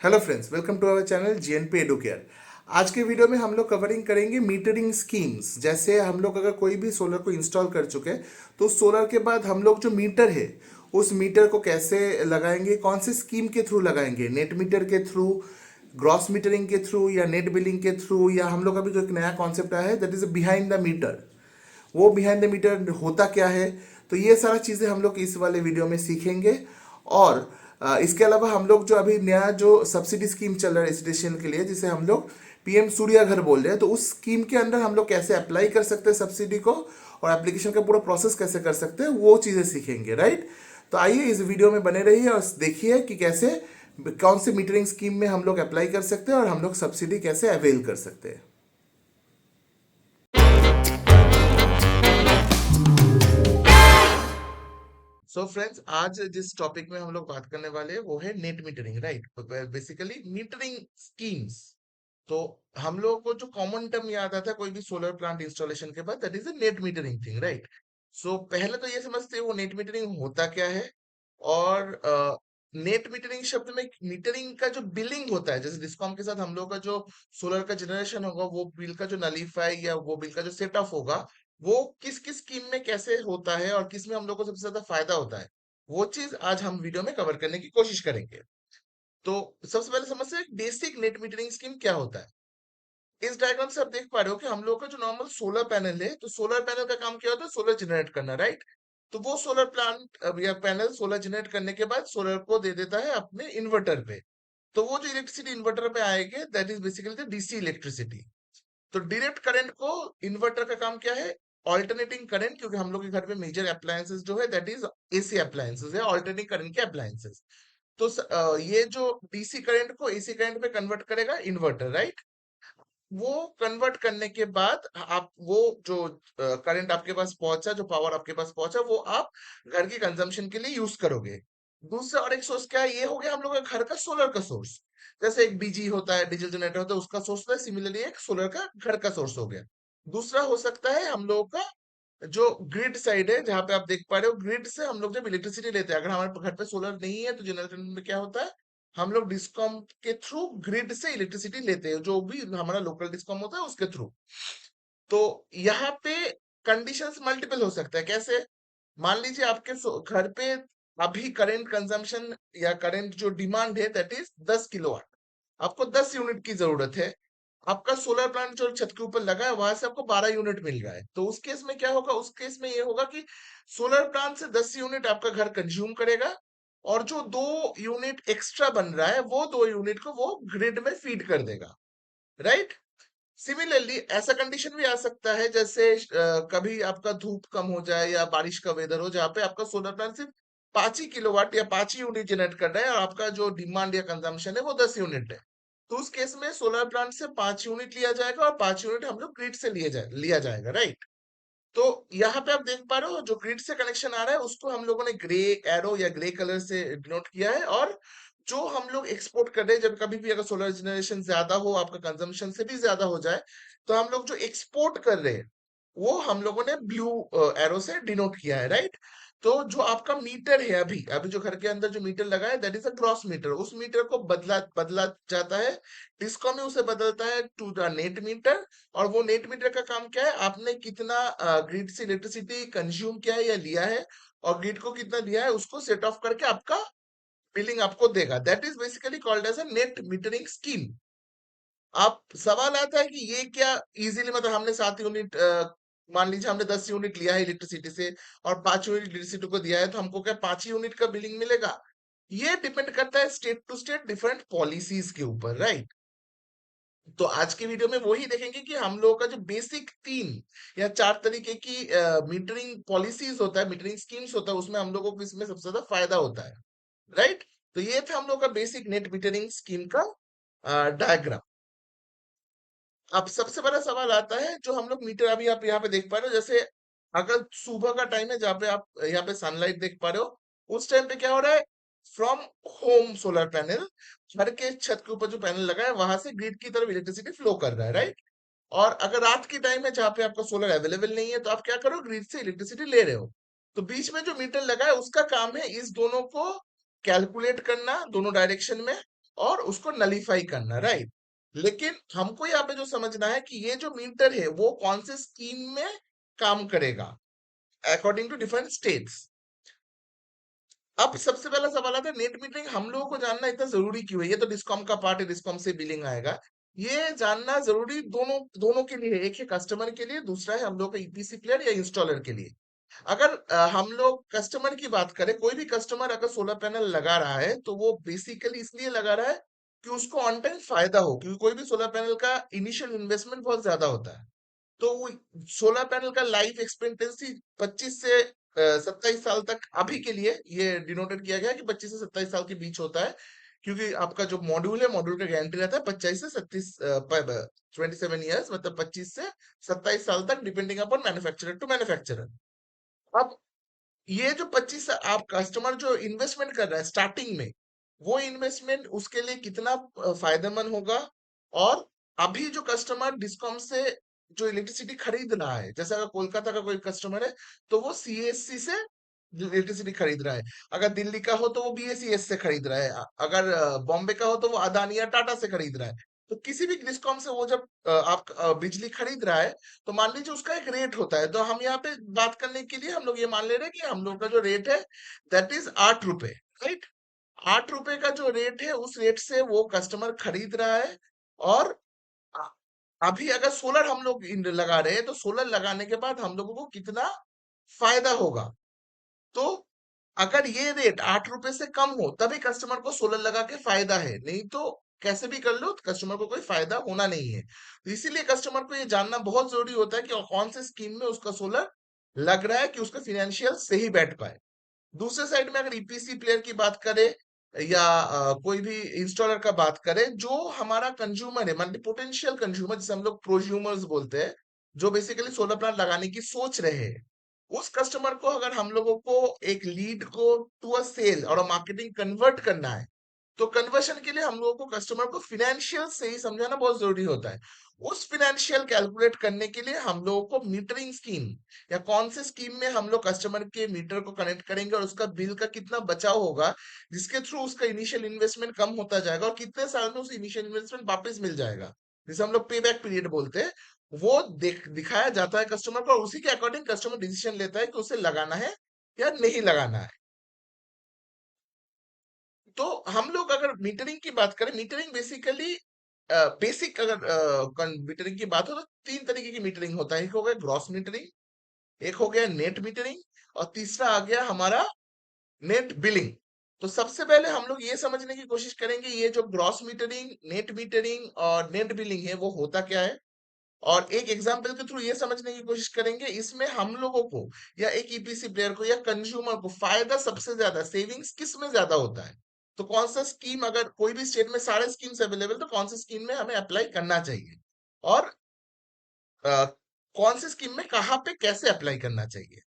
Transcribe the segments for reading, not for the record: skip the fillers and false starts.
Hello friends, welcome to our channel GNP Educare. आज के video में हम लोग कवरिंग करेंगे मीटरिंग स्कीम्स। जैसे हम लोग अगर कोई भी सोलर को इंस्टॉल कर चुके हैं तो सोलर के बाद हम लोग जो मीटर है उस मीटर को कैसे लगाएंगे, कौन से स्कीम के थ्रू लगाएंगे, नेट मीटर के थ्रू, ग्रॉस मीटरिंग के थ्रू या नेट बिलिंग के थ्रू, या हम लोग अभी जो एक नया कॉन्सेप्ट आया है that is behind the meter. वो बिहाइंड द मीटर होता क्या है, तो ये सारा चीज़ें हम लोग इस वाले वीडियो में सीखेंगे। और इसके अलावा हम लोग जो अभी नया जो सब्सिडी स्कीम चल रहा है रेजिडेंशियल के लिए, जिसे हम लोग पीएम सूर्या घर बोल रहे हैं, तो उस स्कीम के अंदर हम लोग कैसे अप्लाई कर सकते हैं सब्सिडी को और एप्लीकेशन का पूरा प्रोसेस कैसे कर सकते हैं, वो चीज़ें सीखेंगे, राइट। तो आइए इस वीडियो में बने रहिए और देखिए कि कैसे कौन से मीटरिंग स्कीम में हम लोग अप्लाई कर सकते हैं और हम लोग सब्सिडी कैसे अवेल कर सकते हैं। सो फ्रेंड्स, आज जिस टॉपिक में हम लोग बात करने वाले हैं वो है net metering, right. Basically metering schemes. तो हम लोगों को जो कॉमन टर्म याद आता है कोई भी सोलर प्लांट इंस्टॉलेशन के बाद, that is a net metering thing, right. So पहले तो ये समझते हैं वो नेट मीटरिंग होता क्या है। और नेट मीटरिंग शब्द में मीटरिंग का जो बिलिंग होता है, जैसे डिस्कॉम के साथ हम लोग का जो सोलर का जनरेशन होगा, वो बिल का जो नलीफाई या वो बिल का जो सेट ऑफ होगा, वो किस किस स्कीम में कैसे होता है और किस में हम लोग को सबसे ज्यादा फायदा होता है, वो चीज आज हम वीडियो में कवर करने की कोशिश करेंगे। तो सबसे पहले समझते हैं बेसिक नेट मीटरिंग स्कीम क्या होता है। इस डायग्राम से आप देख पा रहे हो कि हम लोग का जो नॉर्मल सोलर पैनल है, तो सोलर पैनल का काम क्या होता है, सोलर जनरेट करना, राइट। तो वो सोलर प्लांट या पैनल सोलर जनरेट करने के बाद सोलर को दे देता है अपने इन्वर्टर पे। तो वो जो इलेक्ट्रिसिटी इन्वर्टर पे आएगी, that is basically the DC electricity. तो डायरेक्ट करंट को, इन्वर्टर का काम क्या है, ऑल्टरनेटिंग करंट, क्योंकि हम लोग के घर पे मेजर अप्लायंसेस जो है दैट इज एसी अप्लायंसेस है, ऑल्टरनेटिंग करंट के अप्लायंसेस। तो ये जो डीसी करंट को एसी करंट में कन्वर्ट करेगा इन्वर्टर, राइट। वो कन्वर्ट करने के बाद आप वो जो करंट आपके पास पहुंचा, जो पावर आपके पास पहुंचा, वो आप घर की कंजम्पशन के लिए यूज करोगे। दूसरा और एक सोर्स क्या है, ये हो गया हम लोग का घर का सोलर का सोर्स। जैसे एक बीजी होता है, डीजल जनरेटर होता है, उसका सोर्स होता है, सिमिलरली एक सोलर का घर का सोर्स हो गया। दूसरा हो सकता है हम लोगों का जो ग्रिड साइड है, जहां पे आप देख पा रहे हो ग्रिड से हम लोग जब इलेक्ट्रिसिटी लेते हैं, अगर हमारे घर पे सोलर नहीं है तो जनरेटर में क्या होता है, हम लोग डिस्कॉम के थ्रू ग्रिड से इलेक्ट्रिसिटी लेते हैं, जो भी हमारा लोकल डिस्कॉम होता है उसके थ्रू। तो यहाँ पे कंडीशंस मल्टीपल हो सकता है। कैसे, मान लीजिए आपके घर पे अभी करंट कंजम्पशन या करंट जो डिमांड है दैट इज 10 किलोवाट, आपको 10 यूनिट की जरूरत है। आपका सोलर प्लांट जो छत के ऊपर लगा है वहां से आपको 12 यूनिट मिल रहा है, तो उस केस में क्या होगा, उस केस में ये होगा कि सोलर प्लांट से 10 यूनिट आपका घर कंज्यूम करेगा, और जो 2 यूनिट एक्स्ट्रा बन रहा है वो 2 यूनिट को वो ग्रिड में फीड कर देगा, राइट। सिमिलरली ऐसा कंडीशन भी आ सकता है, जैसे कभी आपका धूप कम हो जाए या बारिश का वेदर हो, जहाँ पे आपका सोलर प्लांट सिर्फ 5 ही किलोवाट या 5 ही यूनिट जनरेट कर रहा है, और आपका जो डिमांड या कंजम्पशन है वो 10 यूनिट है। तो उस केस में सोलर प्लांट से 5 यूनिट लिया जाएगा और 5 यूनिट हम लोग ग्रिड से लिया जाएगा, राइट। तो यहाँ पे आप देख पा रहे हो जो ग्रिड से कनेक्शन आ रहा है उसको हम लोगों ने ग्रे एरो या ग्रे कलर से डिनोट किया है, और जो हम लोग एक्सपोर्ट कर रहे हैं, जब कभी भी अगर सोलर जनरेशन ज्यादा हो, आपका कंजम्पशन से भी ज्यादा हो जाए, तो हम लोग जो एक्सपोर्ट कर रहे हैं वो हम लोगों ने ब्लू एरो से डिनोट किया है, राइट। तो जो आपका मीटर है, अभी अभी जो घर के अंदर जो मीटर लगा है that is a gross meter, उस मीटर को बदला बदला जाता है, डिस्कॉम में उसे बदलता है टू द नेट मीटर। और वो नेट मीटर का काम क्या है, आपने कितना ग्रिड से इलेक्ट्रिसिटी कंज्यूम किया है या लिया है, और ग्रिड को कितना दिया है उसको सेट ऑफ करके आपका बिलिंग आपको देगा। That is basically called as a net metering scheme. आप सवाल आता है कि ये क्या इजीली, मतलब हमने 7 यूनिट, मान लीजिए हमने 10 यूनिट लिया है इलेक्ट्रिसिटी से और 5 यूनिट इलेक्ट्रिसिटी को दिया है, तो हमको क्या 5 ही यूनिट का बिलिंग मिलेगा? ये डिपेंड करता है state to state different policies के ऊपर, राइट। तो आज की वीडियो में वही देखेंगे कि हम लोगों का जो बेसिक 3 या 4 तरीके की मीटरिंग पॉलिसीज होता है, मीटरिंग स्कीम्स होता है, उसमें हम लोगों को इसमें सबसे ज्यादा फायदा होता है, राइट। तो ये था हम लोग का बेसिक नेट मीटरिंग स्कीम का डायग्राम। अब सबसे बड़ा सवाल आता है, जो हम लोग मीटर अभी आप यहाँ पे देख पा रहे हो, जैसे अगर सुबह का टाइम है जहाँ पे आप यहाँ पे सनलाइट देख पा रहे हो, उस टाइम पे क्या हो रहा है, फ्रॉम होम सोलर पैनल, घर के छत के ऊपर जो पैनल लगा है वहां से ग्रिड की तरफ इलेक्ट्रिसिटी फ्लो कर रहा है, राइट। और अगर रात की टाइम है जहाँ पे आपका सोलर अवेलेबल नहीं है, तो आप क्या करो, ग्रिड से इलेक्ट्रिसिटी ले रहे हो। तो बीच में जो मीटर लगा है उसका काम है इस दोनों को कैलकुलेट करना, दोनों डायरेक्शन में, और उसको नलीफाई करना, राइट। लेकिन हमको यहाँ पे जो समझना है कि ये जो मीटर है वो कौन से स्कीम में काम करेगा अकॉर्डिंग टू डिफरेंट स्टेट्स। अब सबसे पहला सवाल आता है नेट मीटरिंग हम लोगों को जानना इतना जरूरी क्यों है। ये तो डिस्कॉम का पार्ट है, डिस्कॉम से बिलिंग आएगा। ये जानना जरूरी दोनों दोनों के लिए है। एक है कस्टमर के लिए, दूसरा है हम लोग का ईपीसी प्लेयर या इंस्टॉलर के लिए। अगर हम लोग कस्टमर की बात करें, कोई भी कस्टमर अगर सोलर पैनल लगा रहा है तो वो बेसिकली इसलिए लगा रहा है कि उसको ऑन टाइम फायदा हो, क्योंकि कोई भी सोलर पैनल का इनिशियल इन्वेस्टमेंट बहुत ज्यादा होता है। तो वो सोलर पैनल का लाइफ एक्सपेक्टेंसी 25 से 27 साल तक अभी के लिए ये डिनोटेड किया गया है कि 25 से 27 साल के बीच होता है। क्योंकि आपका जो मॉड्यूल है, मॉड्यूल का गारंटी रहता है 25 से 37 27 ईयर्स, मतलब 25 से 27 साल तक, depending upon manufacturer to manufacturer. अब ये जो 25 आप कस्टमर जो इन्वेस्टमेंट कर रहा है स्टार्टिंग में, वो इन्वेस्टमेंट उसके लिए कितना फायदेमंद होगा। और अभी जो कस्टमर डिस्कॉम से जो इलेक्ट्रिसिटी खरीद रहा है, जैसे अगर कोलकाता का कोई कस्टमर है तो वो सीएससी से इलेक्ट्रिसिटी खरीद रहा है। अगर दिल्ली का हो तो वो बीएसईएस से खरीद रहा है। अगर बॉम्बे का हो तो वो अदानी या टाटा से खरीद रहा है। तो किसी भी डिस्कॉम से वो जब आप बिजली खरीद रहा है, तो मान लीजिए उसका एक रेट होता है। तो हम यहाँ पे बात करने के लिए हम लोग ये मान ले रहे हैं कि हम लोग का जो रेट है दैट इज 8 रुपए, राइट। 8 रुपए का जो रेट है उस रेट से वो कस्टमर खरीद रहा है। और अ- अभी अगर सोलर हम लोग लगा रहे हैं तो सोलर लगाने के बाद हम लोगों को कितना फायदा होगा। तो अगर ये रेट 8 रुपए से कम हो तभी कस्टमर को सोलर लगा के फायदा है, नहीं तो कैसे भी कर लो कस्टमर को कोई फायदा होना नहीं है। तो इसीलिए कस्टमर को ये जानना बहुत जरूरी होता है कि कौन से स्कीम में उसका सोलर लग रहा है कि उसका फिनेंशियल सही बैठ पाए। दूसरे साइड में अगर ईपीसी प्लेयर की बात करें या कोई भी इंस्टॉलर का बात करें, जो हमारा कंज्यूमर है, मतलब पोटेंशियल कंज्यूमर जिसे हम लोग प्रोज्यूमर्स बोलते हैं, जो बेसिकली सोलर प्लांट लगाने की सोच रहे हैं, उस कस्टमर को अगर हम लोगों को एक लीड को टू अ सेल और मार्केटिंग कन्वर्ट करना है, तो कन्वर्शन के लिए हम लोगों को कस्टमर को फिनेंशियल से ही समझाना बहुत जरूरी होता है। उस फिनेंशियल कैलकुलेट करने के लिए हम लोगों को मीटरिंग स्कीम या कौन से स्कीम में हम लोग कस्टमर के मीटर को कनेक्ट करेंगे और उसका बिल का कितना बचाव होगा, जिसके थ्रू उसका इनिशियल इन्वेस्टमेंट कम होता जाएगा और कितने साल में उस इनिशियल इन्वेस्टमेंट वापस मिल जाएगा, जिसे हम लोग पे बैक पीरियड बोलते हैं, वो दिखाया जाता है कस्टमर को। और उसी के अकॉर्डिंग कस्टमर डिसीजन लेता है कि उसे लगाना है या नहीं लगाना है। तो हम लोग अगर मीटरिंग की बात करें, मीटरिंग बेसिकली बेसिक अगर मीटरिंग की बात हो तो तीन तरीके की मीटरिंग होता है। एक हो गया ग्रॉस मीटरिंग, एक हो गया नेट मीटरिंग, और तीसरा आ गया हमारा नेट बिलिंग। तो सबसे पहले हम लोग ये समझने की कोशिश करेंगे ये जो ग्रॉस मीटरिंग, नेट मीटरिंग और नेट बिलिंग है वो होता क्या है। और एक एग्जांपल के थ्रू ये समझने की कोशिश करेंगे इसमें हम लोगों को या एक ईपीसी प्लेयर को या कंज्यूमर को फायदा सबसे ज्यादा, सेविंग्स किस में ज्यादा होता है। तो कौन सा स्कीम, अगर कोई भी स्टेट में सारे स्कीम्स अवेलेबल, तो कौन सी स्कीम में हमें अप्लाई करना चाहिए, और अ, कौन सी स्कीम में कहाँ पे कैसे अप्लाई करना चाहिए।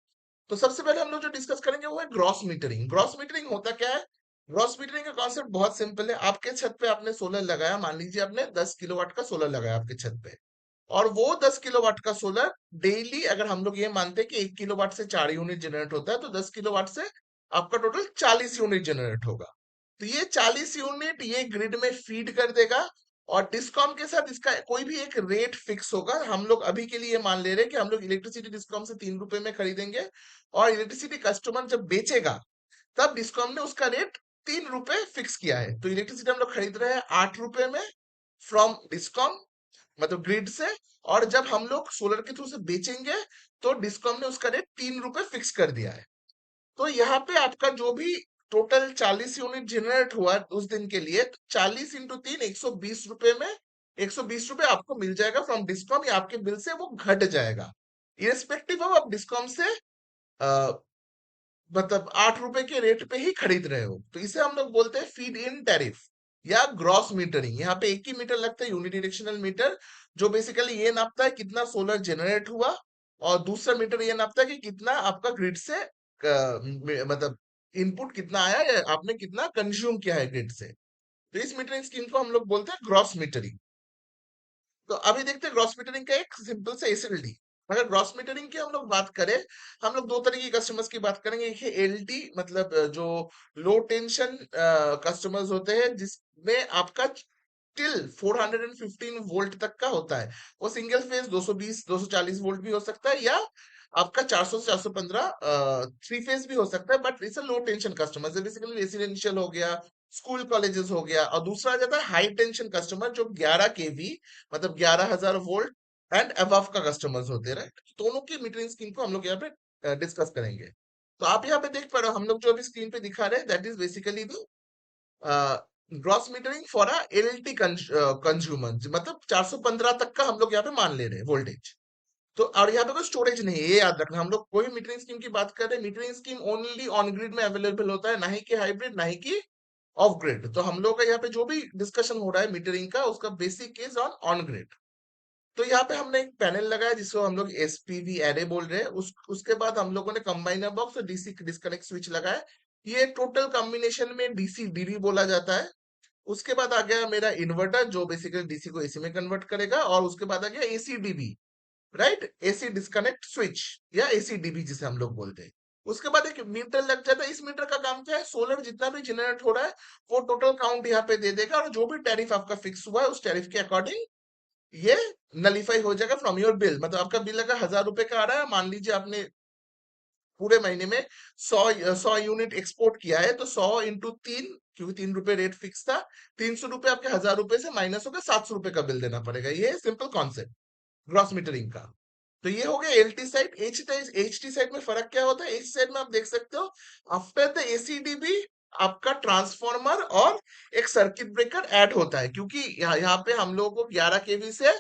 तो सबसे पहले हम लोग जो डिस्कस करेंगे वो है ग्रॉस मीटरिंग। ग्रॉस मीटरिंग होता क्या है। ग्रॉस मीटरिंग का कॉन्सेप्ट बहुत सिंपल है। आपके छत पे आपने सोलर लगाया, मान लीजिए आपने 10 किलोवाट का सोलर लगाया आपके छत पे, और वो 10 किलोवाट का सोलर डेली, अगर हम लोग ये मानते हैं कि 1 किलोवाट से 4 यूनिट जनरेट होता है, तो 10 किलोवाट से आपका टोटल 40 यूनिट जनरेट होगा। तो ये 40 यूनिट ये ग्रिड में फीड कर देगा। और डिस्कॉम के साथ इसका कोई भी एक रेट फिक्स होगा। हम लोग अभी के लिए मान ले रहे हैं कि हम लोग इलेक्ट्रिसिटी डिस्कॉम से 3 रुपए में खरीदेंगे, और इलेक्ट्रिसिटी कस्टमर जब बेचेगा तब डिस्कॉम ने उसका रेट 3 रुपए फिक्स किया है। तो इलेक्ट्रिसिटी हम लोग खरीद रहे हैं 8 रुपए में फ्रॉम डिस्कॉम, मतलब ग्रिड से। और जब हम लोग सोलर के थ्रू से बेचेंगे तो डिस्कॉम ने उसका रेट 3 रुपए फिक्स कर दिया है। तो यहाँ पे आपका जो भी टोटल 40 यूनिट जनरेट हुआ उस दिन के लिए, 40 × 3 120 रुपए में 120 रुपए आपको मिल जाएगा फ्रॉम डिस्कॉम, या आपके बिल से वो घट जाएगा, इरेस्पेक्टिव ऑफ आप डिस्कॉम से मतलब 8 रुपए के रेट पे ही खरीद रहे हो। तो इसे हम लोग बोलते हैं फीड इन टैरिफ या ग्रॉस मीटरिंग। यहाँ पे एक ही मीटर लगता है, यूनिडायरेक्शनल मीटर, जो बेसिकली ये नापता है कितना सोलर जनरेट हुआ, और दूसरा मीटर ये नापता है कि कितना आपका ग्रिड से मतलब इनपुट कितना आया या आपने कितना कंज्यूम किया है ग्रिड से। तो इस मीटरिंग स्कीम को हम लोग बोलते हैं ग्रॉस मीटरिंग। तो अभी देखते हैं ग्रॉस मीटरिंग का एक सिंपल सा एसएलडी। अगर ग्रॉस मीटरिंग की हम लोग बात करें, हम लोग दो तरह की कस्टमर्स की बात करेंगे। एक है एलटी, मतलब जो लो टेंशन कस्टमर्स होते हैं, जिसमें आपका टिल 415 वोल्ट तक का होता है। वो सिंगल फेज 220 240 वोल्ट भी हो सकता है, या आपका 400 से 415 थ्री फेज भी हो सकता है, but it's a low tension customer. Basically residential हो गया, स्कूल कॉलेजेस हो गया। और दूसरा आ जाता है हाई टेंशन कस्टमर, जो 11 केवी, मतलब 11,000 वोल्ट एंड अबव का कस्टमर्स होते हैं, राइट। दोनों की मीटरिंग स्कीम को हम लोग यहाँ पे डिस्कस करेंगे। तो आप यहाँ पे देख पा रहे हो, हम लोग जो अभी स्क्रीन पे दिखा रहे हैं, that is basically the gross metering for a LT consumer, मतलब 415 तक का हम लोग यहाँ पे मान ले रहे हैं वोल्टेज। तो और यहाँ पे कोई स्टोरेज नहीं है, ये याद रखना। हम लोग कोई मीटरिंग स्कीम की बात कर रहे हैं, metering scheme only on grid में अवेलेबल होता है, ना ही कि हाइब्रिड, ना ही कि ऑफ ग्रिड। तो हम लोग का यहाँ पे जो भी डिस्कशन हो रहा है मीटरिंग का, उसका बेसिक इज ऑन ग्रिड। तो यहाँ पे हमने एक पैनल लगाया जिसको हम लोग एसपीवी एरे बोल रहे हैं। उसके बाद हम लोगों ने कंबाइनर बॉक्स और डीसी डिस्कनेक्ट स्विच लगाया। ये टोटल कॉम्बिनेशन में डीसी डीवी बोला जाता है। उसके बाद आ गया मेरा इन्वर्टर, जो बेसिकली डीसी को एसी में कन्वर्ट करेगा। और उसके बाद आ गया AC dB, right, AC disconnect switch, या एसी डीबी जिसे हम लोग बोलते हैं। उसके बाद एक मीटर लग जाता है। इस मीटर का काम क्या है, सोलर जितना भी जनरेट हो रहा है वो टोटल काउंट यहाँ पे दे देगा, और जो भी टैरिफ आपका फिक्स हुआ है उस टैरिफ के अकॉर्डिंग ये नलीफाई हो जाएगा फ्रॉम योर बिल। मतलब आपका बिल अगर 1,000 रुपए का आ रहा है, मान लीजिए आपने पूरे महीने में 100 यूनिट एक्सपोर्ट किया है, तो 100 इंटू 3, क्योंकि 3 रुपए रेट फिक्स था, 300 रुपए आपके 1,000 रुपए से माइनस होकर 700 रुपए का बिल देना पड़ेगा। ये सिंपल कॉन्सेप्ट ग्रॉस मीटरिंग का। तो ये हो गया एलटी साइड। एचटी साइड में फर्क क्या होता है, एच साइड में आप देख सकते हो, आफ्टर द एसीडीबी आपका ट्रांसफॉर्मर और एक सर्किट ब्रेकर ऐड होता है, क्योंकि यहाँ पे हम लोगों को 11 केवी से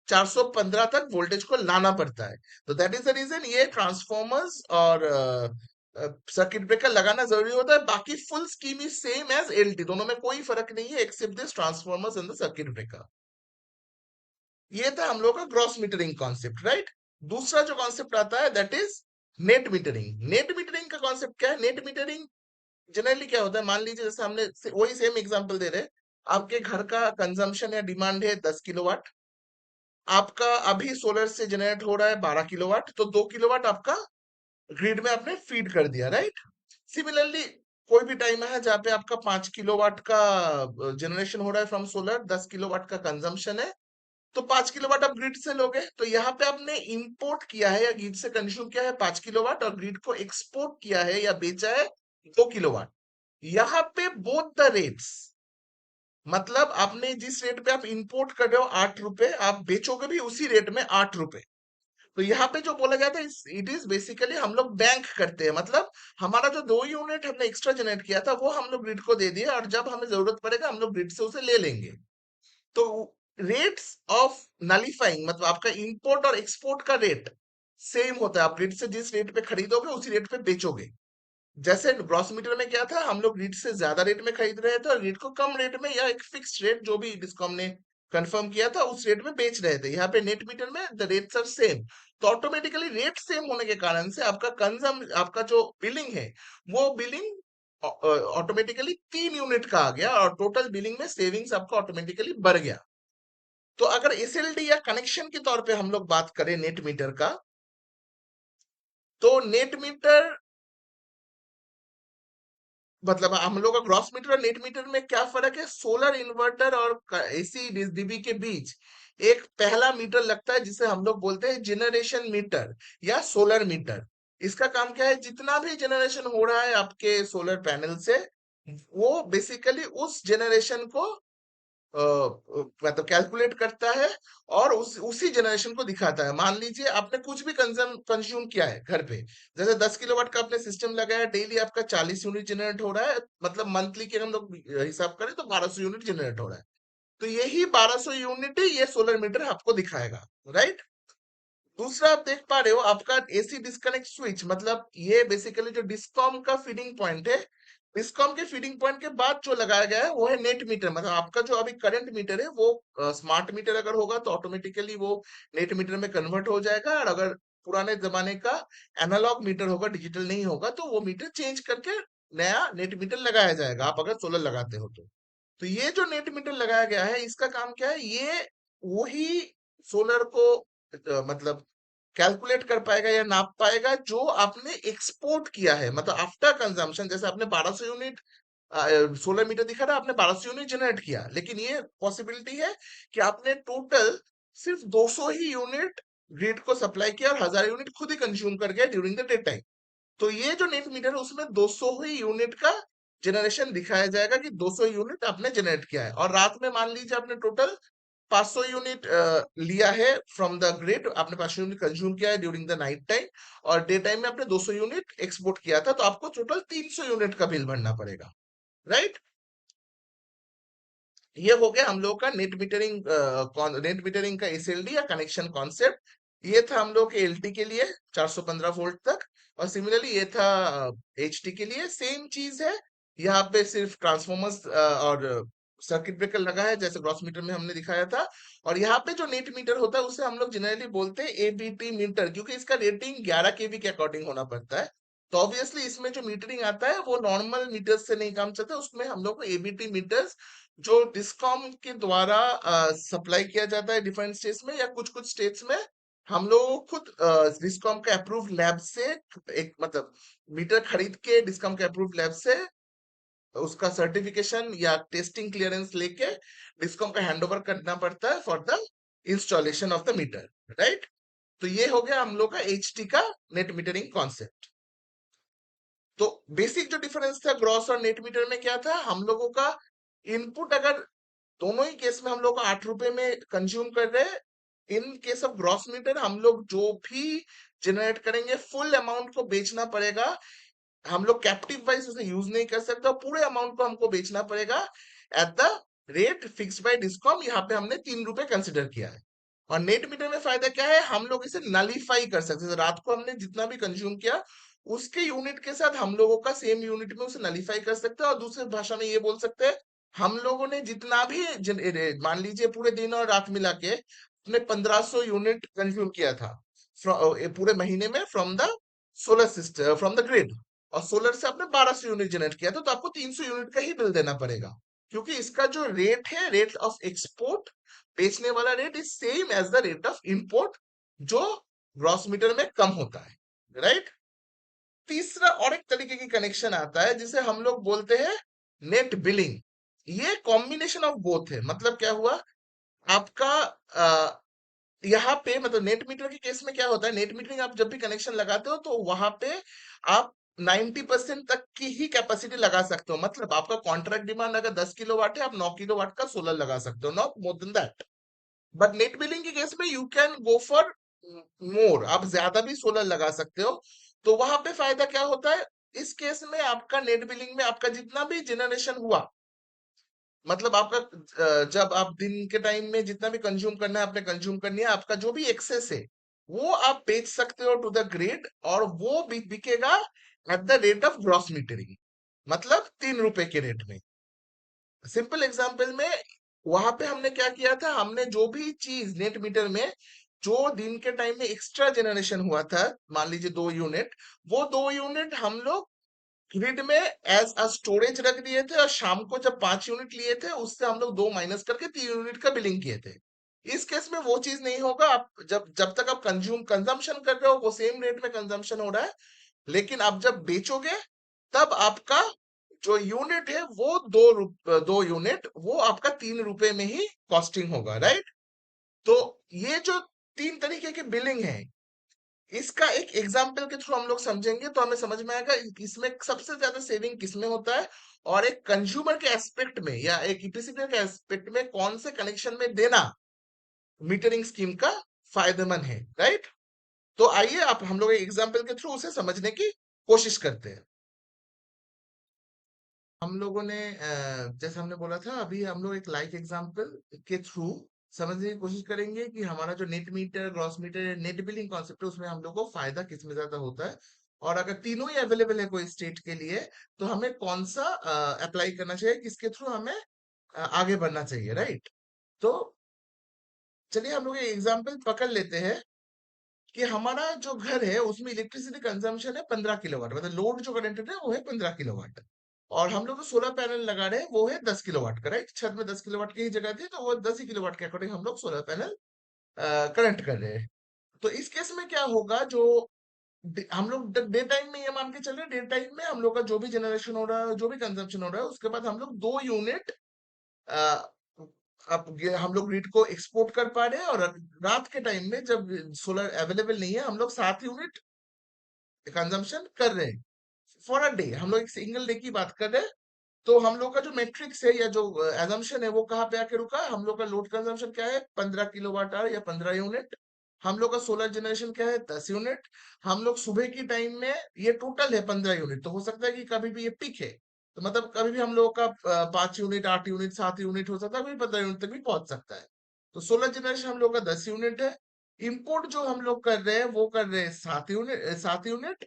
415 तक वोल्टेज को लाना पड़ता है। तो दैट इज द रीजन ये ट्रांसफॉर्मर्स और सर्किट ब्रेकर लगाना जरूरी होता है। बाकी full scheme is same as LT, दोनों में कोई फर्क नहीं है except this transformers and the circuit breaker. ये था हम लोग का ग्रॉस मीटरिंग कॉन्सेप्ट, राइट। दूसरा जो कॉन्सेप्ट आता है that is net metering. Net metering का कॉन्सेप्ट क्या है, नेट मीटरिंग जनरली क्या होता है, मान लीजिए जैसे हमने वही सेम एग्जांपल दे रहे हैं। आपके घर का कंजम्पशन या डिमांड है 10 किलोवाट, आपका अभी सोलर से जनरेट हो रहा है 12 किलोवाट, तो 2 किलोवाट आपका ग्रिड में आपने फीड कर दिया, राइट। सिमिलरली कोई भी टाइम है जहाँ पे आपका 5 किलोवाट का जनरेशन हो रहा है फ्रॉम सोलर, 10 किलोवाट का कंजम्पशन है, तो 5 किलोवाट आप ग्रिड से लोगे। तो यहाँ पे आपने इंपोर्ट किया है या ग्रिड से कंज्यूम किया है 5 किलोवाट, और ग्रिड को एक्सपोर्ट किया है या बेचा है 2 किलोवाट। यहाँ पे बोथ द रेट्स, मतलब आपने जिस रेट पे आप इंपोर्ट कर रहे हो 8 रुपए, आप बेचोगे भी उसी रेट में 8 रुपए। तो यहाँ पे जो बोला जाता है, इट इज बेसिकली हम लोग बैंक करते हैं। मतलब हमारा जो 2 यूनिट हमने एक्स्ट्रा जनरेट किया था वो हम लोग ग्रिड को दे दिया, और जब हमें जरूरत पड़ेगा हम लोग ग्रिड से उसे ले लेंगे। तो रेट्स ऑफ नलीफाइंग, मतलब आपका इंपोर्ट और एक्सपोर्ट का रेट सेम होता है। आप ग्रिड से जिस रेट पे खरीदोगे उसी रेट पे बेचोगे। जैसे ग्रॉस मीटर में क्या था, हम लोग ग्रिड से ज्यादा रेट में खरीद रहे थे और ग्रिड को कम रेट में, या एक फिक्स रेट जो भी जिसको हमने कंफर्म किया था उस रेट में बेच रहे थे। यहाँ पे नेट मीटर में द रेट्स आर सेम। तो ऑटोमेटिकली रेट सेम होने के कारण से आपका आपका जो बिलिंग है, वो बिलिंग ऑटोमेटिकली 3 यूनिट का आ गया, और टोटल बिलिंग में सेविंग्स आपका ऑटोमेटिकली बढ़ गया। तो अगर एसएलडी या कनेक्शन के तौर पे हम लोग बात करें नेट मीटर का, तो नेट मीटर, मतलब हम लोग का ग्रॉस मीटर और नेट मीटर में क्या फर्क है, सोलर इन्वर्टर और एसी डीबी के बीच एक पहला मीटर लगता है जिसे हम लोग बोलते हैं जनरेशन मीटर या सोलर मीटर। इसका काम क्या है, जितना भी जनरेशन हो रहा है आपके सोलर पैनल से, वो बेसिकली उस जनरेशन को मतलब कैलकुलेट करता है, और उसी जनरेशन को दिखाता है। मान लीजिए आपने कुछ भी कंज्यूम किया है घर पे, जैसे 10 किलोवाट का आपने सिस्टम लगाया, डेली आपका 40 यूनिट जनरेट हो रहा है, मतलब मंथली के हम लोग हिसाब करें तो 1,200 यूनिट जनरेट हो रहा है। तो यही 1,200 यूनिट ही ये सोलर मीटर आपको दिखाएगा, राइट। दूसरा आप देख पा रहे हो आपका एसी डिस्कनेक्ट स्विच, मतलब ये बेसिकली जो डिस्कॉम का फीडिंग पॉइंट है, डिस्कॉम के फीडिंग पॉइंट के बाद जो लगाया गया है वो है नेट मीटर। मतलब आपका जो अभी करंट मीटर है वो स्मार्ट मीटर अगर होगा तो ऑटोमेटिकली वो नेट मीटर में कन्वर्ट हो जाएगा, और अगर पुराने जमाने का एनालॉग मीटर होगा, डिजिटल नहीं होगा, तो वो मीटर चेंज करके नया नेट मीटर लगाया जाएगा, आप अगर सोलर लगाते हो तो। तो ये जो नेट मीटर लगाया गया है, इसका काम क्या है, ये वही सोलर को मतलब कैलकुलेट कर पाएगा या नाप पाएगा जो आपने एक्सपोर्ट किया है, मतलब आफ्टर कंजम्पशन। जैसे आपने 1200 यूनिट 16 मीटर दिखा रहा, आपने 1200 यूनिट जनरेट किया, लेकिन ये पॉसिबिलिटी है कि आपने टोटल सिर्फ 200 ही यूनिट ग्रिड को सप्लाई किया और 1000 यूनिट खुद ही कंज्यूम कर गया ड्यूरिंग द डे टाइम। तो ये जो नेट मीटर है उसमें 200 ही यूनिट का जनरेशन दिखाया जाएगा कि 200 यूनिट आपने जनरेट किया है। और रात में मान लीजिए आपने टोटल 500 यूनिट लिया है फ्रॉम द ग्रिड, आपने 500 यूनिट कंज्यूम किया है ड्यूरिंग द नाइट टाइम, और डे टाइम में आपने 200 यूनिट एक्सपोर्ट किया था, तो आपको टोटल 300 यूनिट का बिल भरना पड़ेगा, राइट। ये हो गया हम लोग का नेट मीटरिंग का एसएलडी या कनेक्शन कॉन्सेप्ट। ये था हम लोग के एलटी के लिए 415 वोल्ट तक, और सिमिलरली ये था एचटी के लिए। सेम चीज है, यहाँ पे सिर्फ ट्रांसफॉर्मर्स और सर्किट ब्रेकर लगा है जैसे ग्रॉस मीटर में हमने दिखाया था। और यहाँ पे जो नेट मीटर होता है उसे हम लोग जनरली बोलते हैं एबीटी मीटर, क्योंकि इसका रेटिंग 11 केवी के अकॉर्डिंग होना पड़ता है। तो ऑब्वियसली इसमें जो मीटरिंग आता है वो नॉर्मल मीटर से नहीं काम चलता, उसमें हम लोग को एबीटी मीटर जो डिस्कॉम के द्वारा सप्लाई किया जाता है डिफरेंट स्टेट्स में, या कुछ कुछ स्टेट्स में हम लोग खुद डिस्कॉम के अप्रूव्ड लैब से एक मतलब मीटर खरीद के डिस्कॉम के अप्रूव्ड लैब से उसका सर्टिफिकेशन या टेस्टिंग क्लियरेंस लेके डिस्कॉम का हैंडओवर करना पड़ता है for the installation of the meter, right. तो ये हो गया हम लोग का एचटी का नेट मीटरिंग कॉन्सेप्ट। तो बेसिक जो डिफरेंस था ग्रॉस और नेट मीटर में क्या था, हम लोगों का इनपुट अगर दोनों ही केस में हम लोग 8 रुपए में कंज्यूम कर रहे हैं, in case of gross meter हम लोग जो भी जनरेट करेंगे फुल अमाउंट को बेचना पड़ेगा। हम लोग कैप्टिव वाइज उसे यूज नहीं कर सकते, और पूरे अमाउंट को हमको बेचना पड़ेगा at the rate fixed by discom. यहाँ पे हमने 3 रुपए कंसिडर किया है। और नेट मीटर में फायदा क्या है, हम लोग इसे नलीफाई कर सकते हैं। रात को हमने जितना भी कंज्यूम किया उसके यूनिट के साथ हम लोगों का सेम यूनिट में उसे नलीफाई कर सकते हैं। और दूसरी भाषा में ये बोल सकते हैं, हम लोगों ने जितना भी मान लीजिए पूरे दिन और रात मिला के हमने 1500 यूनिट कंज्यूम किया था पूरे महीने में from the solar system, from the grid, और सोलर से आपने 1200 यूनिट जनरेट किया था, तो आपको 300 यूनिट का ही बिल देना पड़ेगा, क्योंकि इसका जो रेट है, रेट ऑफ एक्सपोर्ट, बेचने वाला rate is same as the rate of import, जो ग्रॉस मीटर में कम होता है, राइट। तीसरा और एक तरीके की कनेक्शन आता है जिसे हम लोग बोलते हैं नेट बिलिंग। ये कॉम्बिनेशन ऑफ बोथ है। मतलब क्या हुआ, आपका यहाँ पे मतलब नेट मीटर के केस में क्या होता है, नेट मीटरिंग आप जब भी कनेक्शन लगाते हो तो वहां पे आप 90% तक की ही कैपेसिटी लगा सकते हो। मतलब आपका कॉन्ट्रैक्ट डिमांड अगर 10 किलोवाट है, आप 9 किलोवाट का सोलर लगा सकते हो, not more than that. But net billing के केस में you can go for more, आप ज्यादा भी सोलर लगा सकते हो। तो वहां पे फायदा क्या होता है, इस केस में आपका नेट बिलिंग में आपका जितना भी जनरेशन हुआ, मतलब आपका जब आप दिन के टाइम में जितना भी कंज्यूम करना है आपने कंज्यूम करनी है, आपका जो भी एक्सेस है वो आप बेच सकते हो टू द ग्रिड, और वो बिकेगा at the rate of gross metering, मतलब 3 रुपए के रेट में। सिंपल एग्जांपल में वहां पे हमने क्या किया था, हमने जो भी चीज नेट मीटर में जो दिन के टाइम में एक्स्ट्रा जनरेशन हुआ था, मान लीजिए 2 यूनिट, वो 2 यूनिट हम लोग ग्रिड में एज अ स्टोरेज रख दिए थे, और शाम को जब 5 यूनिट लिए थे उससे हम लोग 2 माइनस करके 3 यूनिट का बिलिंग किए थे। इस केस में वो चीज नहीं होगा, आप जब जब तक आप कंजम्पशन कर रहे हो वो सेम रेट में कंजम्पशन हो रहा है, लेकिन आप जब बेचोगे तब आपका जो यूनिट है वो 2 यूनिट वो आपका 3 रुपए में ही कॉस्टिंग होगा, राइट। तो ये जो 3 तरीके की बिलिंग है, इसका एक एग्जाम्पल के थ्रू हम लोग समझेंगे तो हमें समझ में आएगा इसमें सबसे ज्यादा सेविंग किसमें होता है, और एक कंज्यूमर के एस्पेक्ट में या एक ईपीसी के एस्पेक्ट में कौन से कनेक्शन में देना मीटरिंग स्कीम का फायदेमंद है, राइट। तो आइए आप हम लोग एक एग्जाम्पल के थ्रू उसे समझने की कोशिश करते हैं। हम लोगों ने जैसे हमने बोला था अभी, हम लोग एक लाइव एग्जांपल के थ्रू समझने की कोशिश करेंगे कि हमारा जो net meter, gross meter, net billing concept है उसमें हम लोग को फायदा किसमें ज्यादा होता है, और अगर तीनों ही अवेलेबल है कोई स्टेट के लिए तो हमें कौन सा अप्लाई करना चाहिए, किसके थ्रू हमें आगे बढ़ना चाहिए, राइट। तो चलिए हम लोग एग्जाम्पल पकड़ लेते हैं कि हमारा जो घर है उसमें इलेक्ट्रिसिटी कंजम्पशन है 15 किलोवाट, मतलब लोड जो कनेक्टेड है वो है 15 किलोवाट, और हम लोग जो सोलर पैनल लगा रहे हैं वो है 10 किलोवाट का, राइट। छत में 10 किलोवाट की ही जगह थी तो वो 10 ही किलोवाट के अकॉर्डिंग हम लोग सोलर पैनल कनेक्ट कर रहे हैं। तो इस केस में क्या होगा, जो हम लोग डे टाइम में ये मान के चल रहे हैं, डे टाइम में हम लोग का जो भी जनरेशन हो रहा है, जो भी कंजम्पशन हो रहा है, उसके बाद हम लोग 2 यूनिट अब हम लोग ग्रिड को एक्सपोर्ट कर पा रहे हैं, और रात के टाइम में जब सोलर अवेलेबल नहीं है, हम लोग 7 यूनिट कंजम्पशन कर रहे हैं फॉर अ डे। हम लोग एक सिंगल डे की बात कर रहे हैं। तो हम लोग का जो मैट्रिक्स है या जो एजम्पशन है, वो कहाँ पे आके रुका? हम लोग का लोड कंजम्पशन क्या है? 15 किलोवाट आवर या 15 यूनिट। हम लोग का सोलर जनरेशन क्या है? 10 यूनिट। हम लोग सुबह की टाइम में, ये टोटल है 15 यूनिट, तो हो सकता है कि कभी भी ये पिक है, तो मतलब कभी भी हम लोग का 5 यूनिट, 8 यूनिट, 7 यूनिट हो सकता है, कभी 15 यूनिट तक भी पहुंच सकता है। तो सोलर जनरेशन हम लोग का 10 यूनिट है। इंपोर्ट जो हम लोग कर रहे हैं, वो कर रहे हैं 7 यूनिट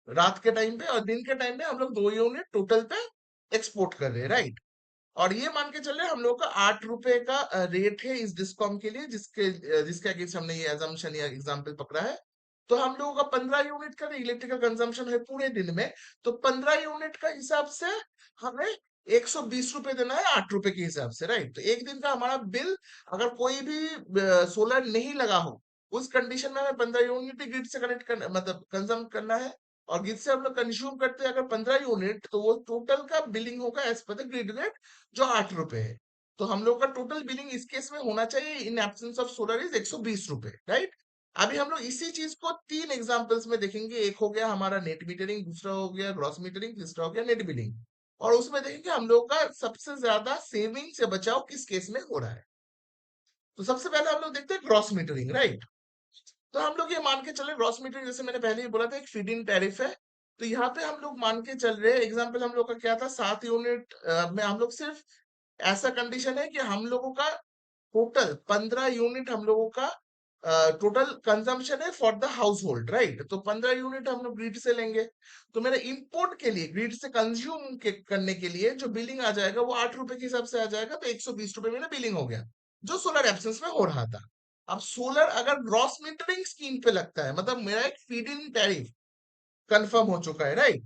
रात के टाइम पे, और दिन के टाइम पे हम लोग 2 यूनिट टोटल पे एक्सपोर्ट कर रहे हैं, राइट। और ये मान के चल रहे हैं, हम लोग का 8 रुपए का रेट है इस डिस्कॉम के लिए, जिसके अगेंस्ट हमने ये एजम्पशन या एग्जाम्पल पकड़ा है। तो हम लोगों का 15 यूनिट का इलेक्ट्रिकल कंजम्पशन है पूरे दिन में। तो 15 यूनिट का हिसाब से हमें 120 रुपए देना है, 8 रुपए के हिसाब से, राइट। तो एक दिन का हमारा बिल, अगर कोई भी सोलर नहीं लगा हो, उस कंडीशन में हमें 15 यूनिट ग्रिड से कनेक्ट करना, मतलब कंज्यूम करना है। और ग्रिड से हम लोग कंज्यूम करते हैं अगर 15 यूनिट, तो वो टोटल का बिलिंग होगा as per the grid rate, जो 8 रुपए है। तो हम लोग का टोटल बिलिंग इस केस में होना चाहिए in absence of solar is 120 रुपए, राइट। अभी हम लोग इसी चीज को 3 एग्जांपल्स में देखेंगे। एक हो गया हमारा नेट मीटरिंग, दूसरा हो गया ग्रॉस मीटरिंग, तीसरा हो गया नेट बिलिंग। और उसमें देखेंगे हम लोग का सबसे ज्यादा सेविंग से बचाव किस केस में हो रहा है। तो सबसे पहले हम लोग देखते हैं ग्रॉस मीटरिंग, राइट। तो हम लोग ये मान के चले, ग्रॉस मीटरिंग जैसे मैंने पहले ही बोला था, एक फीड इन टैरिफ है। तो यहाँ पे हम लोग मान के चल रहे हैं, एग्जाम्पल हम लोग का क्या था, 7 यूनिट में हम लोग सिर्फ, ऐसा कंडीशन है कि हम लोगों का टोटल 15 यूनिट हम लोगों का टोटल कंजम्पशन है for the house hold, right. तो 15 यूनिट हम लोग ग्रिड से लेंगे। तो मेरे इंपोर्ट के लिए, ग्रिड से कंज्यूम करने के लिए जो बिलिंग आ जाएगा, वो 8 रुपए के हिसाब से आ जाएगा। तो 120 रुपए मेरा बिलिंग हो गया, जो सोलर एब्सेंस में हो रहा था। अब सोलर अगर ग्रॉस मीटरिंग स्कीम पे लगता है, मतलब मेरा एक फीड इन टैरिफ कंफर्म हो चुका है, राइट।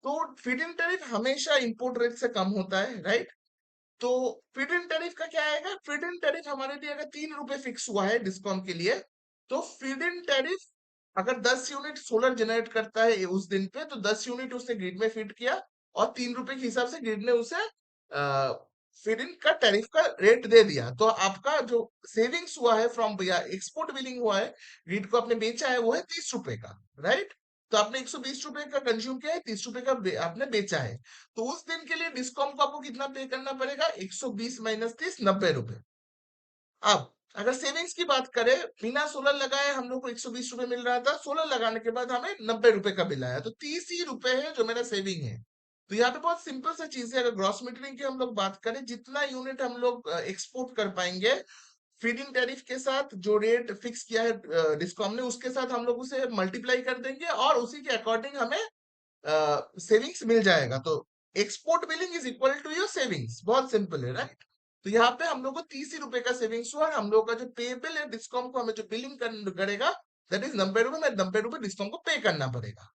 तो फीड इन टैरिफ हमेशा इंपोर्ट रेट से कम होता है, राइट। तो फीड इन टैरिफ का क्या आएगा? फीड इन टैरिफ हमारे लिए अगर 3 रुपए फिक्स हुआ है डिस्कॉम के लिए, तो फीड इन टैरिफ अगर 10 यूनिट सोलर जनरेट करता है उस दिन पे, तो 10 यूनिट उसने ग्रिड में फीड किया, और 3 रुपए के हिसाब से ग्रिड ने उसे फीड इन का टैरिफ का रेट दे दिया। तो आपका जो सेविंग्स हुआ है फ्रॉम, या एक्सपोर्ट बिलिंग हुआ है, ग्रिड को आपने बेचा है, वो है 30 रुपए का, राइट। तो आपने 120 रुपए का कंज्यूम किया है, 30 रुपए का आपने बेचा है। तो उस दिन के लिए डिस्कॉम को आपको कितना पे करना पड़ेगा? 120 माइनस 30, 90 रुपए। अब अगर सेविंग्स की बात करें, बिना सोलर लगाए हम लोग को 120 रुपए मिल रहा था, सोलर लगाने के बाद हमें 90 रुपए का बिल आया, तो 30 ही रुपए है जो मेरा सेविंग है। तो यहाँ पे बहुत सिंपल सा चीज है। अगर ग्रॉस मीटरिंग की हम लोग बात करें, जितना यूनिट हम लोग एक्सपोर्ट कर पाएंगे, फीडिंग टैरिफ के साथ जो रेट फिक्स किया है डिस्कॉम ने, उसके साथ हम लोग उसे मल्टीप्लाई कर देंगे, और उसी के अकॉर्डिंग हमें सेविंग्स मिल जाएगा। तो export billing is equal to your savings, बहुत सिंपल है, राइट। तो यहाँ पे हम लोग को 30 ही रुपए का सेविंग्स हुआ, और हम लोग का जो पेबल है डिस्कॉम को, हमें जो बिलिंग करेगा, दैट इज 90 रुपए, मैं 90 रुपए डिस्कॉम को पे करना पड़ेगा।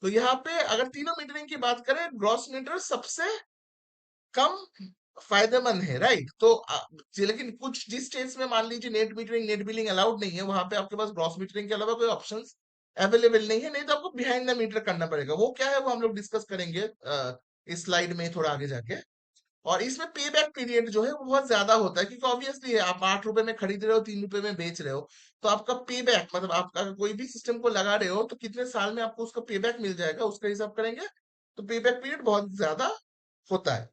तो यहाँ पे अगर तीनों मीटरिंग की बात करें, ग्रॉस मीटर सबसे कम फायदेमंद है, राइट। तो लेकिन कुछ जिस स्टेट्स में मान लीजिए net metering, net billing allowed नहीं है, वहां पे आपके पास ग्रॉस मीटरिंग के अलावा कोई ऑप्शंस अवेलेबल नहीं है, नहीं तो आपको बिहाइंड द मीटर करना पड़ेगा। वो क्या है, वो हम लोग डिस्कस करेंगे इस स्लाइड में थोड़ा आगे जाके। और इसमें पे बैक पीरियड जो है वो बहुत ज्यादा होता है, क्योंकि ऑब्वियसली है, आप 8 रुपए में खरीद रहे हो, 3 रुपए में बेच रहे हो। तो आपका पे बैक, मतलब आप अगर कोई भी सिस्टम को लगा रहे हो, तो कितने साल में आपको उसका पे बैक मिल जाएगा, उसका हिसाब करेंगे। तो पे बैक पीरियड बहुत ज्यादा होता है।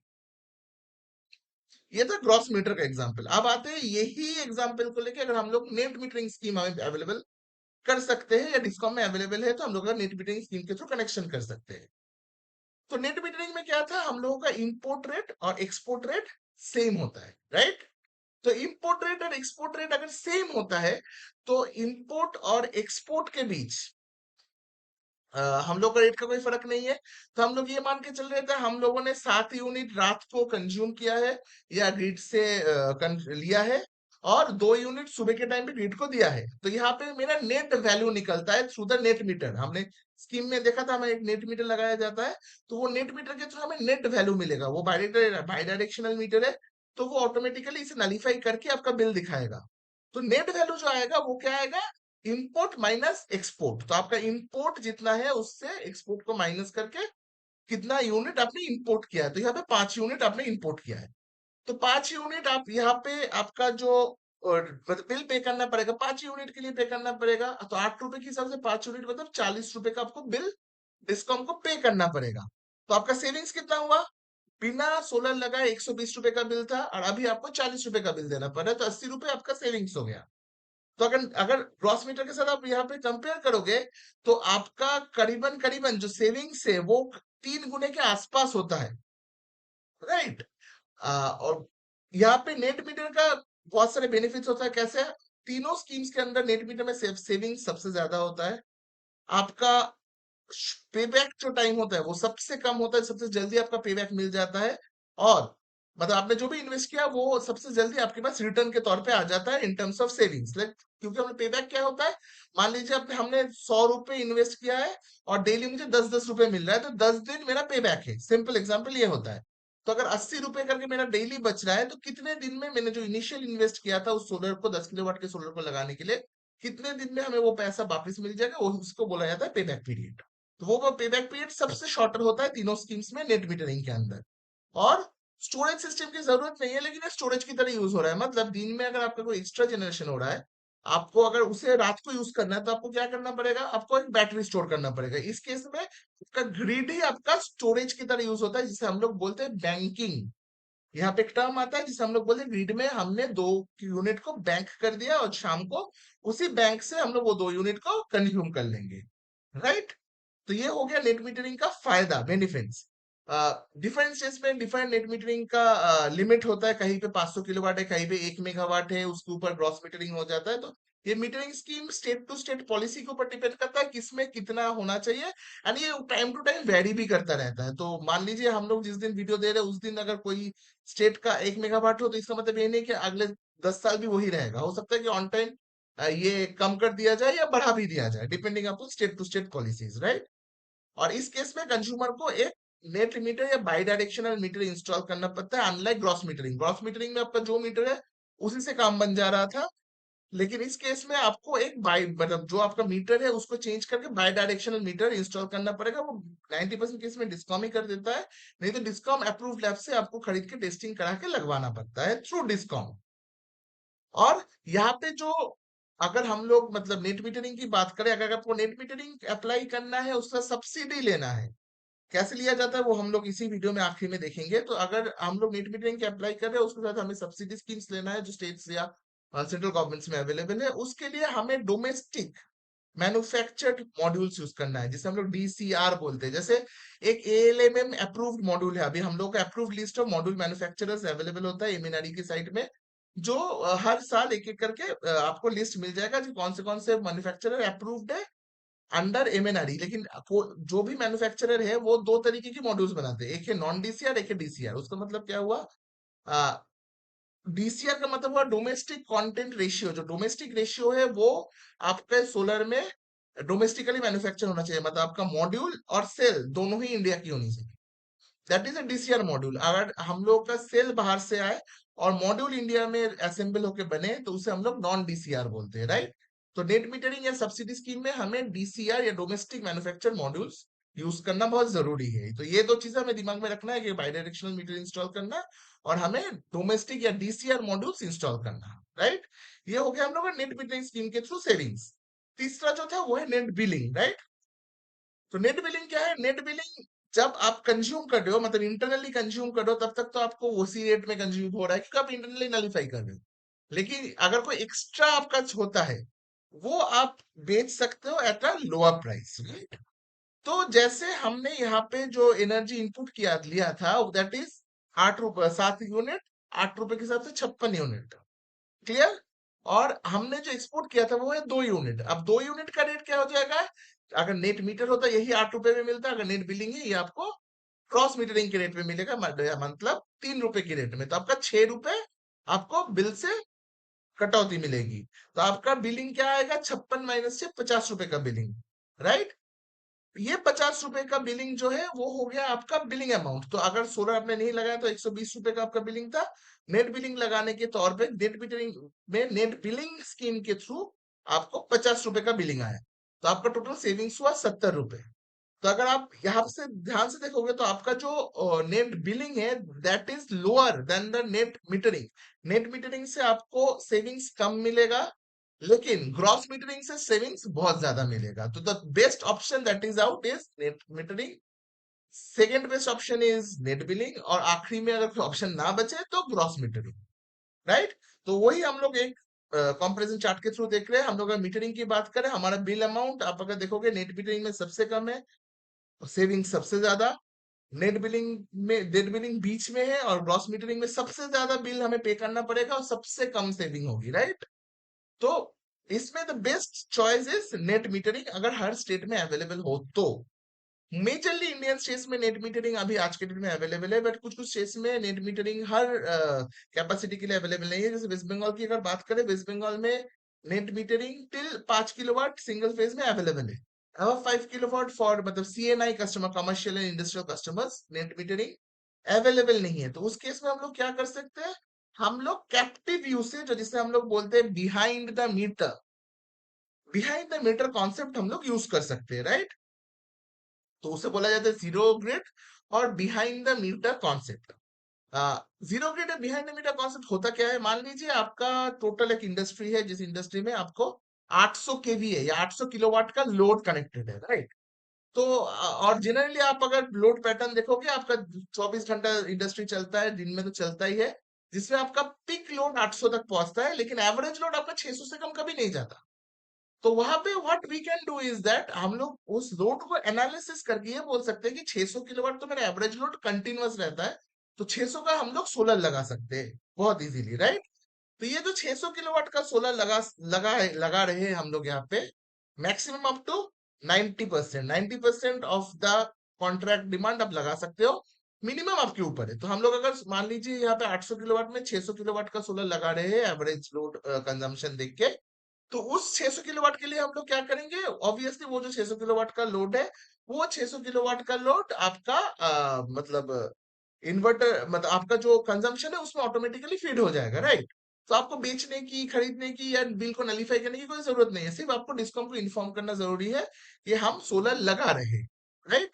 ये था ग्रॉस मीटर का एग्जांपल। अब आते हैं यही एग्जांपल को लेके, अगर हम लोग नेट मीटरिंग स्कीम हमें अवेलेबल कर सकते हैं, या डिस्कॉम में अवेलेबल है, तो हम लोग नेट मीटरिंग स्कीम के थ्रू कनेक्शन कर सकते हैं। तो नेट मीटरिंग में क्या था, हम लोगों का इंपोर्ट रेट और एक्सपोर्ट रेट सेम होता है, राइट। तो इंपोर्ट रेट और एक्सपोर्ट रेट अगर सेम होता है, तो इंपोर्ट और एक्सपोर्ट के बीच हम लोग का रेट का कोई फर्क नहीं है। तो हम लोग ये मान के चल रहे थे, हम लोगों ने 7 यूनिट रात को कंज्यूम किया है, या ग्रिड से लिया है, और 2 यूनिट सुबह के टाइम पे ग्रिड को दिया है। तो यहाँ पे मेरा नेट वैल्यू निकलता है थ्रू द नेट मीटर। हमने स्कीम में देखा था, हमें एक नेट मीटर लगाया जाता है, तो वो नेट मीटर के थ्रू हमें नेट वैल्यू मिलेगा। वो बाई डायरेक्शनल मीटर है, तो वो ऑटोमेटिकली इसे नलीफाई करके आपका बिल दिखाएगा। तो नेट वैल्यू जो आएगा वो क्या आएगा? इंपोर्ट माइनस एक्सपोर्ट, तो आपका इंपोर्ट जितना है उससे एक्सपोर्ट को माइनस करके कितना यूनिट आपने इंपोर्ट किया है, तो यहाँ पे 5 यूनिट आपने इंपोर्ट किया है। तो 5 यूनिट आप यहाँ पे आपका जो मतलब बिल पे करना पड़ेगा, 5 यूनिट के लिए पे करना पड़ेगा, तो 8 रुपए के हिसाब से 5 यूनिट मतलब 40 रुपए का आपको बिल डिस्कॉम को पे करना पड़ेगा। तो आपका सेविंग्स कितना हुआ? बिना सोलर लगाए 120 रुपए का बिल था और अभी आपको 40 रुपए का बिल देना पड़ रहा है, तो 80 रुपए आपका सेविंग्स हो गया। तो अगर अगर ग्रॉस मीटर के साथ आप यहाँ पे कंपेयर करोगे तो आपका करीबन करीबन जो सेविंग्स है वो 3 गुने के आसपास होता है, राइट। और यहाँ पे नेट मीटर का बहुत सारे बेनिफिट्स होता है। कैसे? तीनों स्कीम्स के अंदर नेट मीटर में सेविंग सबसे ज्यादा होता है। आपका पेबैक जो टाइम होता है वो सबसे कम होता है, सबसे जल्दी आपका पेबैक मिल जाता है। और मतलब आपने जो भी इन्वेस्ट किया वो सबसे जल्दी आपके पास रिटर्न के तौर पे आ जाता है in terms of savings, like क्योंकि हमने पेबैक क्या होता है, मान लीजिए आपने हमने 100 रुपए इन्वेस्ट किया है और डेली मुझे 10-10 रुपए मिल रहा है, तो 10 दिन मेरा पेबैक है। सिंपल एग्जाम्पल ये होता है। तो अगर 80 रुपए करके मेरा डेली बच रहा है, तो कितने दिन में मैंने जो इनिशियल इन्वेस्ट किया था उस सोलर को, 10 किलोवाट के सोलर को लगाने के लिए, कितने दिन में हमें वो पैसा वापस मिल जाएगा, वो उसको बोला जाता है पेबैक पीरियड। तो वो पेबैक पीरियड सबसे शॉर्टर होता है तीनों स्कीम्स में नेट मीटरिंग के अंदर। और स्टोरेज सिस्टम की जरूरत नहीं है, लेकिन ये स्टोरेज की तरह यूज हो रहा है। मतलब दिन में अगर आपका कोई एक्स्ट्रा जनरेशन हो रहा है, आपको अगर उसे रात को यूज करना है, तो आपको क्या करना पड़ेगा, आपको एक बैटरी स्टोर करना पड़ेगा। इस केस में आपका ग्रिड ही आपका स्टोरेज की तरह यूज होता है, जिसे हम लोग बोलते हैं बैंकिंग। यहाँ पे एक टर्म आता है जिसे हम लोग बोलते हैं ग्रिड में हमने 2 यूनिट को बैंक कर दिया और शाम को उसी बैंक से हम लोग वो 2 यूनिट को कंज्यूम कर लेंगे, राइट। तो ये हो गया नेट मीटरिंग का फायदा, बेनिफिट्स। डिफरेंट स्टेट्स में डिफरेंट नेट मीटरिंग का लिमिट होता है, कहीं पे 500 किलोवाट है, कहीं पे 1 मेगावाट है, उसके ऊपर ग्रॉस मीटरिंग हो जाता है। तो ये metering scheme state to state policy के ऊपर डिपेंड करता है किसमें कितना होना चाहिए। एंड ये टाइम टू टाइम वेरी भी करता रहता है। तो मान लीजिए हम लोग जिस दिन वीडियो दे रहे हैं उस दिन अगर कोई स्टेट का 1 मेगावाट हो, तो इसका मतलब ये नहीं कि अगले 10 साल भी वही रहेगा। हो सकता है कि ऑन टाइम ये कम कर दिया जाए या बढ़ा भी दिया जाए, depending upon state to state policies, right. और इस केस में कंज्यूमर को एक नेट मीटर या बाई डायरेक्शनल मीटर इंस्टॉल करना पड़ता है, unlike gross metering. Gross metering में आपका जो मीटर है उसी से काम बन जा रहा था, लेकिन इस केस में आपको एक बाई मतलब जो आपका मीटर है उसको चेंज करके बाई डायरेक्शनल मीटर इंस्टॉल करना पड़ेगा। वो 90% केस में डिस्कॉम ही कर देता है, नहीं तो डिस्कॉम अप्रूव्ड लैब से आपको खरीद के टेस्टिंग करा के लगवाना पड़ता है थ्रू डिस्कॉम। और यहाँ पे जो अगर हम लोग मतलब नेट मीटरिंग की बात करें, अगर आपको नेट मीटरिंग अप्लाई करना है, उसका सब्सिडी लेना है, कैसे लिया जाता है वो हम लोग इसी वीडियो में आखिर में देखेंगे। तो अगर हम लोग नेट मीटरिंग के अप्लाई कर रहे हैं, उसके साथ हमें सब्सिडी स्कीम्स लेना है जो स्टेट्स या सेंट्रल गवर्नमेंट्स में अवेलेबल है, उसके लिए हमें डोमेस्टिक मैन्युफैक्चर्ड मॉड्यूल्स यूज करना है, जिसे हम लोग डीसीआर बोलते हैं। जैसे एक एएलएमएम अप्रूव्ड मॉड्यूल है, अभी हम लोग का approved list of module manufacturers available होता है एमएनआरई की साइट में, जो हर साल एक एक करके आपको लिस्ट मिल जाएगा जो कौन से मैन्युफैक्चरर अप्रूव्ड है अंडर एमएनआरई। लेकिन जो भी मैन्युफैक्चरर है वो दो तरीके की मॉड्यूल्स बनाते हैं, एक है नॉन डीसीआर, एक है डीसीआर। उसका मतलब क्या हुआ? डीसीआर का मतलब हुआ डोमेस्टिक कंटेंट रेशियो। जो डोमेस्टिक रेशियो है वो आपके सोलर में डोमेस्टिकली मैन्युफैक्चर होना चाहिए, मतलब आपका मॉड्यूल और सेल दोनों ही इंडिया की होनी चाहिए। That is a DCR module. अगर हम लोग का सेल बाहर से आए और मॉड्यूल इंडिया में असेंबल होके बने तो उसे हम लोग नॉन डीसीआर बोलते हैं, राइट। तो नेट मीटरिंग या सब्सिडी स्कीम में हमें डीसीआर या डोमेस्टिक मैन्युफैक्चर मॉड्यूल्स यूज करना बहुत जरूरी है। तो ये दो चीजें हमें दिमाग में रखना है कि बाइडायरेक्शनल मीटर इंस्टॉल करना और हमें डोमेस्टिक या डीसीआर मॉड्यूल्स इंस्टॉल करना, राइट। ये हो गया हम लोग नेट मीटरिंग स्कीम के थ्रू सेविंग्स। तीसरा जो था वो है नेट बिलिंग, राइट। तो नेट बिलिंग क्या है? नेट बिलिंग जब आप कंज्यूम कर रहे हो, मतलब इंटरनली कंज्यूम कर रहे हो, तब तक तो आपको उसी रेट में कंज्यूम हो रहा है क्योंकि आप इंटरनली नलीफाई कर रहे हो। लेकिन अगर कोई एक्स्ट्रा आपका होता है, वो आप बेच सकते हो at a lower price, right. तो जैसे हमने यहाँ पे जो एनर्जी इनपुट किया लिया था दैट इज 8 रुपए, 7 यूनिट, 8 रुपए के हिसाब से 56 यूनिट, क्लियर। और हमने जो एक्सपोर्ट किया था वो है 2 यूनिट। अब 2 यूनिट का रेट क्या हो जाएगा? अगर नेट मीटर होता यही 8 रुपए में मिलता, अगर नेट बिलिंग है ये आपको क्रॉस मीटरिंग के रेट में मिलेगा, मतलब 3 रुपए के रेट में। तो आपका 6 रुपए आपको बिल से कटौती मिलेगी। तो आपका बिलिंग क्या आएगा? 56 - 50 रुपए का बिलिंग, राइट। ये 50 रुपए का बिलिंग जो है वो हो गया आपका बिलिंग अमाउंट। तो अगर सोलर आपने नहीं लगाया तो 120 रुपए का आपका बिलिंग था। नेट बिलिंग लगाने के तौर पे नेट बिलिंग में नेट बिलिंग स्कीम के थ्रू आपको 50 रुपए का बिलिंग आया, तो आपका टोटल सेविंग्स हुआ 70 रुपए। तो अगर आप यहाँ से ध्यान से देखोगे तो आपका जो नेट बिलिंग है that is lower than the net metering. Net metering से आपको सेविंग्स कम मिलेगा, लेकिन ग्रॉस मीटरिंग से सेविंग्स बहुत ज्यादा मिलेगा। तो the best option that is out is net metering, second best option is net billing, और आखिरी में अगर कोई ऑप्शन ना बचे तो ग्रॉस मीटरिंग, राइट। तो वही हम लोग एक कंपैरिजन चार्ट के थ्रू देख रहे हैं। हम लोग अगर मीटरिंग की बात करें, हमारा बिल अमाउंट आप अगर देखोगे नेट मीटरिंग में सबसे कम है, सेविंग सबसे ज्यादा। नेट बिलिंग बीच में है, और ग्रॉस मीटरिंग में सबसे ज्यादा बिल हमें पे करना पड़ेगा और सबसे कम सेविंग होगी, राइट। तो इसमें the best choice is net metering, अगर हर स्टेट में अवेलेबल हो तो। मेजरली इंडियन स्टेट्स में नेट मीटरिंग अभी आज के डेट में अवेलेबल है, बट कुछ कुछ स्टेट्स में नेट मीटरिंग हर कैपेसिटी के लिए अवेलेबल नहीं है। जैसे वेस्ट बंगाल की अगर बात करें, वेस्ट बंगाल में net metering till 5 kilowatt single phase में अवेलेबल है। अब 5 किलोवाट फॉर मतलब CNI customer, commercial and industrial customers, net metering available नहीं है। तो उस केस में हम लोग क्या कर सकते हैं, हम लोग कैप्टिव यूसेज, जिसे हम लोग बोलते हैं बिहाइंड द मीटर कॉन्सेप्ट हम लोग यूज कर सकते हैं, राइट। तो उसे बोला जाता है जीरो ग्रिड और behind the meter concept. Zero grid और बिहाइंड द मीटर कॉन्सेप्ट होता क्या है, मान लीजिए आपका टोटल एक इंडस्ट्री है, जिस इंडस्ट्री में आपको 800 केवीए या 800 किलोवाट का लोड कनेक्टेड है, राइट। तो और जनरली आप अगर लोड पैटर्न देखोगे, आपका 24 घंटा इंडस्ट्री चलता है, दिन में तो चलता ही है, जिसमें आपका पीक लोड 800 तक पहुंचता है, लेकिन एवरेज लोड आपका 600 से कम कभी नहीं जाता। तो वहां पे what we can do is that हम लोग उस लोड को एनालिसिस करके ये बोल सकते हैं कि 600 किलोवाट तो मेरा एवरेज लोड कंटिन्यूअस रहता है, तो 600 का हम लोग सोलर लगा सकते हैं बहुत इजीली, राइट। तो ये जो 600 किलोवाट का सोलर लगा रहे हैं हम लोग यहाँ पे, maximum up to 90% of the contract demand आप लगा सकते हो, मिनिमम आपके ऊपर है। तो हम लोग अगर मान लीजिए यहाँ पे 800 किलोवाट में 600 किलोवाट का सोलर लगा रहे हैं एवरेज लोड कंजम्पशन देख के, तो उस 600 किलोवाट के लिए हम लोग क्या करेंगे, ऑब्वियसली वो जो 600 किलोवाट का लोड है, वो 600 किलोवाट का लोड आपका मतलब इन्वर्टर, मतलब आपका जो कंजम्पशन है उसमें ऑटोमेटिकली फीड हो जाएगा, राइट। तो आपको बेचने की, खरीदने की या बिल को नलीफाई करने की कोई जरूरत नहीं है, सिर्फ आपको डिस्कॉम को इन्फॉर्म करना जरूरी है कि हम सोलर लगा रहे हैं, राइट।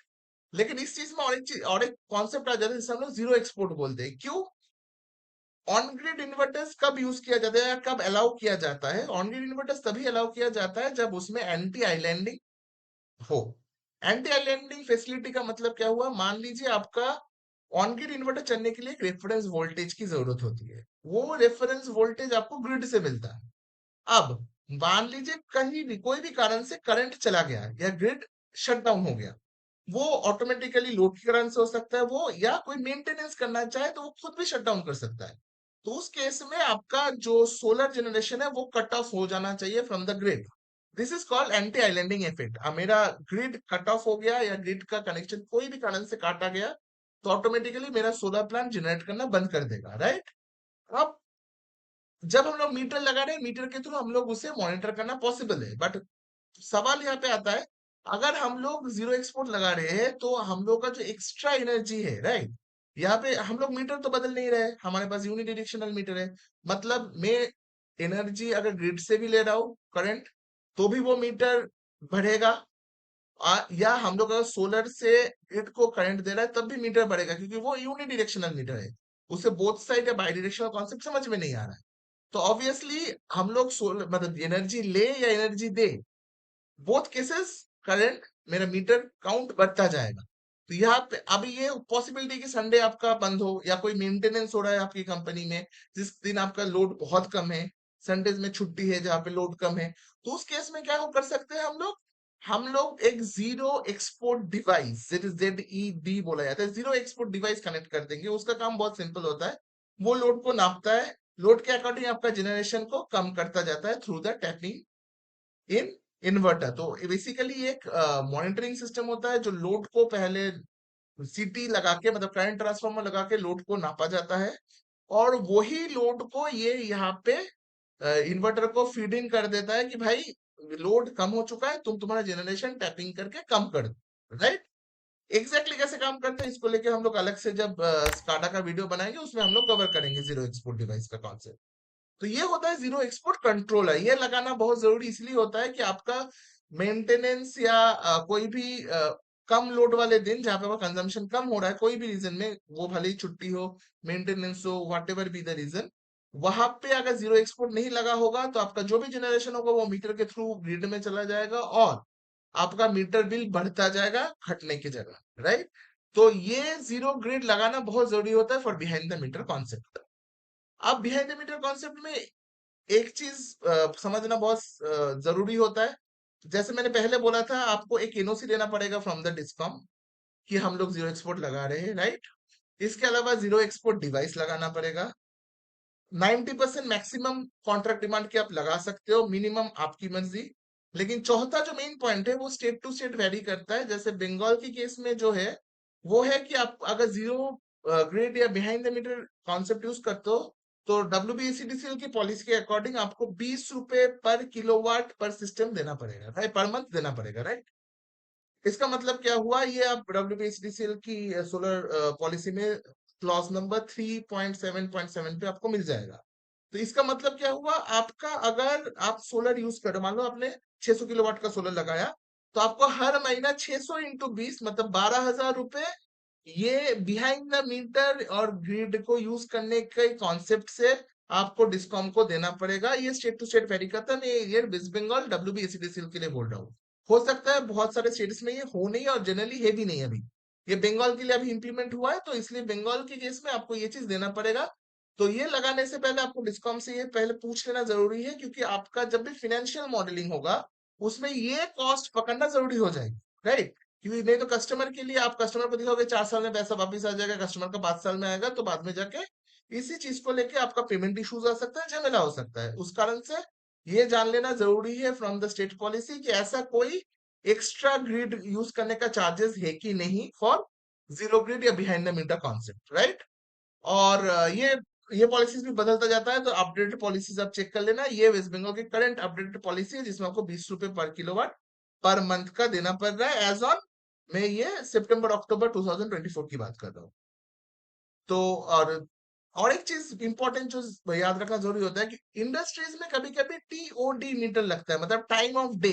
लेकिन इस चीज में और एक चीज, और एक कॉन्सेप्ट आ जाता है जिसे हम लोग जीरो एक्सपोर्ट बोलते हैं। क्यों ऑन ग्रिड इन्वर्टर्स कब यूज किया जाता है या कब अलाउ किया जाता है? ऑन ग्रिड इन्वर्टर्स तभी अलाउ किया जाता है जब उसमें एंटी आइलैंडिंग हो। एंटी आइलैंडिंग फैसिलिटी का मतलब क्या हुआ, मान लीजिए आपका ऑन ग्रिड इन्वर्टर चलने के लिए एक रेफरेंस वोल्टेज की जरूरत होती है, वो रेफरेंस वोल्टेज आपको ग्रिड से मिलता है। अब मान लीजिए कहीं भी कोई भी कारण से करंट चला गया या ग्रिड शट डाउन हो गया, वो ऑटोमेटिकली लोड के कारण से हो सकता है, वो या कोई मेंटेनेंस करना चाहे तो वो खुद भी शट डाउन कर सकता है। तो उस केस में आपका जो सोलर जनरेशन है वो कट ऑफ हो जाना चाहिए from the grid. This is called anti islanding effect. अब मेरा ग्रिड कट ऑफ हो गया या ग्रिड का कनेक्शन कोई भी कारण से काटा गया, तो ऑटोमेटिकली मेरा सोलर प्लांट जनरेट करना बंद कर देगा, राइट। अब जब हम लोग मीटर लगा रहे हैं, मीटर के थ्रू हम लोग उसे मॉनिटर करना पॉसिबल है, बट सवाल यहाँ पे आता है, अगर हम लोग जीरो एक्सपोर्ट लगा रहे हैं तो हम लोग का जो एक्स्ट्रा एनर्जी है, राइट, यहाँ पे हम लोग मीटर तो बदल नहीं रहे, हमारे पास यूनिडायरेक्शनल मीटर है। मतलब मैं एनर्जी अगर ग्रिड से भी ले रहा हूँ करंट, तो भी वो मीटर बढ़ेगा। या हम लोग अगर सोलर से ग्रिड को करंट दे रहा है तब भी मीटर बढ़ेगा, क्योंकि वो यूनिडायरेक्शनल मीटर है। उसे बोथ साइड या बाई डायरेक्शनल कॉन्सेप्ट समझ में नहीं आ रहा है। तो ऑब्वियसली हम लोग सोलर मतलब एनर्जी ले या एनर्जी दे, बोथ केसेस करंट मेरा मीटर काउंट बढ़ता जाएगा। तो यहाँ पे अभी ये पॉसिबिलिटी कि संडे आपका बंद हो या कोई मेंटेनेंस हो रहा है आपकी कंपनी में, जिस दिन आपका लोड बहुत कम है, संडेज में छुट्टी है जहाँ पे लोड कम है, तो उस केस में क्या हो कर सकते हैं हम लोग एक जीरो एक्सपोर्ट डिवाइस, ZED बोला जाता है, जीरो एक्सपोर्ट डिवाइस कनेक्ट कर देंगे। उसका काम बहुत सिंपल होता है, वो लोड को नापता है, लोड के अकॉर्डिंग आपका जनरेशन को कम करता जाता है through the tapping in inverter. तो बेसिकली एक मॉनिटरिंग सिस्टम होता है जो लोड को पहले सीटी लगा के मतलब करंट ट्रांसफार्मर लगा के लोड को नापा जाता है, और वही लोड को ये यहाँ पे इन्वर्टर को फीड इन कर देता है कि भाई लोड कम हो चुका है, तुम तुम्हारा जनरेशन टैपिंग करके कम कर दो, राइट। एग्जैक्टली कैसे काम करते हैं इसको लेके हम लोग अलग से जब स्काडा का वीडियो बनाएंगे उसमें हम लोग कवर करेंगे जीरो एक्सपोर्ट डिवाइस का कॉन्सेप्ट। तो ये होता है जीरो एक्सपोर्ट कंट्रोलर। ये लगाना बहुत जरूरी इसलिए होता है कि आपका मेंटेनेंस या कोई भी कम लोड वाले दिन जहाँ पे कंजम्पशन कम हो रहा है कोई भी रीजन में, वो भले ही छुट्टी हो, मेंटेनेंस हो, whatever be the reason, वहां पे अगर जीरो एक्सपोर्ट नहीं लगा होगा तो आपका जो भी जनरेशन होगा वो मीटर के थ्रू ग्रिड में चला जाएगा और आपका मीटर बिल बढ़ता जाएगा घटने की जगह, राइट। तो ये जीरो ग्रिड लगाना बहुत जरूरी होता है for behind the meter concept. अब बिहाइंड द मीटर कॉन्सेप्ट में एक चीज समझना बहुत जरूरी होता है। जैसे मैंने पहले बोला था, आपको एक एनओसी लेना पड़ेगा फ्रॉम द डिस्कॉम कि हम लोग जीरो एक्सपोर्ट लगा रहे हैं, राइट। इसके अलावा जीरो एक्सपोर्ट डिवाइस लगाना पड़ेगा। 90% मैक्सिमम कॉन्ट्रैक्ट डिमांड की आप लगा सकते हो, मिनिमम आपकी मर्जी। लेकिन चौथा जो मेन पॉइंट है वो स्टेट टू स्टेट वेरी करता है। जैसे बंगाल के केस में जो है वो है कि आप अगर जीरो ग्रेड या behind the meter concept use करते हो तो डब्ल्यूबीएसीडीसीएल की पॉलिसी के अकॉर्डिंग आपको 20 रुपए पर किलोवाट पर सिस्टम देना पड़ेगा, राइट, पर मंथ देना पड़ेगा, राइट। इसका मतलब क्या हुआ, ये आप डब्ल्यूबीएसडीसीएल की सोलर पॉलिसी में क्लॉज नंबर 3.7.7 पे आपको मिल जाएगा। तो इसका मतलब क्या हुआ, आपका अगर आप सोलर यूज कर रहे हो, मान लो आपने 600 किलोवाट का सोलर लगाया, तो आपको हर महीना 600 इंटू 20 मतलब 12,000 रुपए ये बिहाइंड द मीटर और ग्रिड को यूज करने के कॉन्सेप्ट से आपको डिस्कॉम को देना पड़ेगा। ये स्टेट टू स्टेट वेरी करता है। मैं ये वेस्ट बंगाल डब्ल्यूबीएसडीसीएल के लिए बोल रहा हूँ। हो सकता है बहुत सारे स्टेट्स में ये हो नहीं और जनरली है भी नहीं अभी। ये बंगाल के लिए अभी इंप्लीमेंट हुआ है तो इसलिए बंगाल के केस में आपको ये चीज देना पड़ेगा। तो ये लगाने से पहले आपको डिस्कॉम से ये पहले पूछ लेना जरूरी है, क्योंकि आपका जब भी फाइनेंशियल मॉडलिंग होगा उसमें ये कॉस्ट पकड़ना जरूरी हो जाएगी, राइट। क्योंकि नहीं तो कस्टमर के लिए आप कस्टमर को दिखाओगे 4 साल में पैसा वापिस आ जाएगा, कस्टमर का 5 साल में आएगा, तो बाद में जाके इसी चीज को लेके आपका पेमेंट इश्यूज आ सकता है, झमेला हो सकता है। उस कारण से ये जान लेना जरूरी है फ्रॉम द स्टेट पॉलिसी कि ऐसा कोई एक्स्ट्रा ग्रिड यूज करने का चार्जेस है कि नहीं फॉर जीरो ग्रिड या behind the meter concept, right. और ये पॉलिसीज भी बदलता जाता है, तो अपडेटेड पॉलिसीज आप चेक कर लेना। ये वेस्ट बंगाल की करंट अपडेटेड पॉलिसी है जिसमें आपको 20 रुपए पर किलोवाट पर मंथ का देना पड़ रहा है एज ऑन, मैं ये सितंबर अक्टूबर 2024 की बात कर रहा हूँ। तो और एक चीज इंपॉर्टेंट जो याद रखना जरूरी होता है कि इंडस्ट्रीज में कभी कभी टीओडी मीटर लगता है, मतलब टाइम ऑफ डे।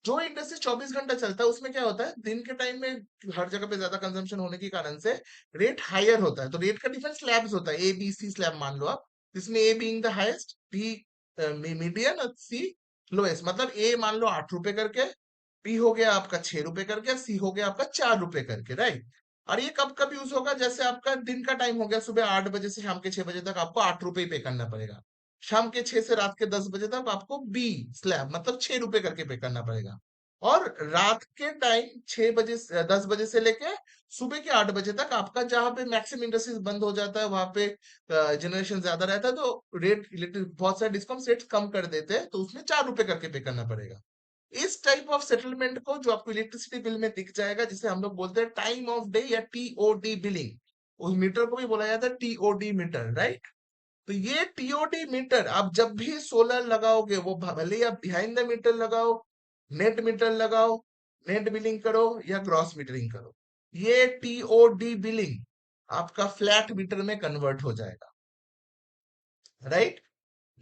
जो इंडस्ट्री 24 घंटा चलता है उसमें क्या होता है, दिन के टाइम में हर जगह पे ज्यादा कंजम्पशन होने के कारण से रेट हायर होता है। तो रेट का डिफरेंस स्लैब्स होता है, ए बी सी स्लैब मान लो आप, जिसमें A being the highest, B median और सी लोएस्ट। मतलब ए मान लो 8 रुपए करके, बी हो गया आपका 6 रुपए करके, सी हो गया आपका 4 रुपए करके, राइट। और ये कब कब यूज होगा, जैसे आपका दिन का टाइम हो गया सुबह 8 बजे से शाम के 6 बजे तक आपको 8 रुपए पे करना पड़ेगा। शाम के 6 से रात के 10 बजे तक आपको बी स्लैब मतलब 6 रुपए करके पे करना पड़ेगा। और रात के टाइम 10 बजे से लेके सुबह के 8 बजे तक आपका जहां पे मैक्सिमम इंडस्ट्रीज बंद हो जाता है वहां पे जनरेशन ज्यादा रहता है, तो रेट इलेक्ट्रिक बहुत सारे डिस्कॉम रेट कम कर देते हैं, तो उसमें 4 रुपए करके पे करना पड़ेगा। इस टाइप ऑफ सेटलमेंट को जो आपको इलेक्ट्रिसिटी बिल में दिख जाएगा, जिसे हम लोग बोलते हैं टाइम ऑफ डे या टीओडी बिलिंग, उस मीटर को भी बोला जाता है टीओडी मीटर, राइट। तो ये टीओडी मीटर आप जब भी सोलर लगाओगे, वो भले ही आप बिहाइंड द मीटर लगाओ, नेट मीटर लगाओ, नेट बिलिंग करो या ग्रॉस मीटरिंग करो, ये टीओडी बिलिंग आपका फ्लैट मीटर में कन्वर्ट हो जाएगा, राइट।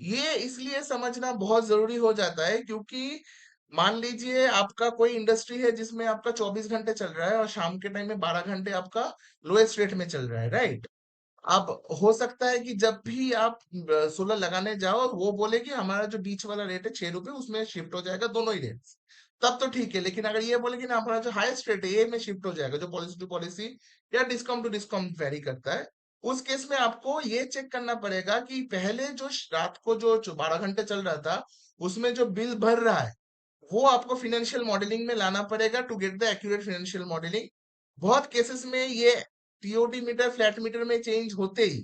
ये इसलिए समझना बहुत जरूरी हो जाता है क्योंकि मान लीजिए आपका कोई इंडस्ट्री है जिसमें आपका 24 घंटे चल रहा है और शाम के टाइम में 12 घंटे आपका लोएस्ट रेट में चल रहा है, राइट। अब हो सकता है कि जब भी आप सोलर लगाने जाओ और वो बोले कि हमारा जो बीच वाला रेट है 6 रुपए, उसमें शिफ्ट हो जाएगा दोनों ही रेट, तब तो ठीक है। लेकिन अगर ये बोले कि ना हमारा जो हाईएस्ट रेट है ये में शिफ्ट हो जाएगा, जो पॉलिसी टू पॉलिसी या डिस्काउंट टू डिस्काउंट वेरी करता है, उस केस में आपको ये चेक करना पड़ेगा कि पहले जो रात को जो 12 घंटे चल रहा था उसमें जो बिल भर रहा है वो आपको फाइनेंशियल मॉडलिंग में लाना पड़ेगा to get the accurate financial modelling. बहुत केसेस में ये टीओडी मीटर फ्लैट मीटर में चेंज होते ही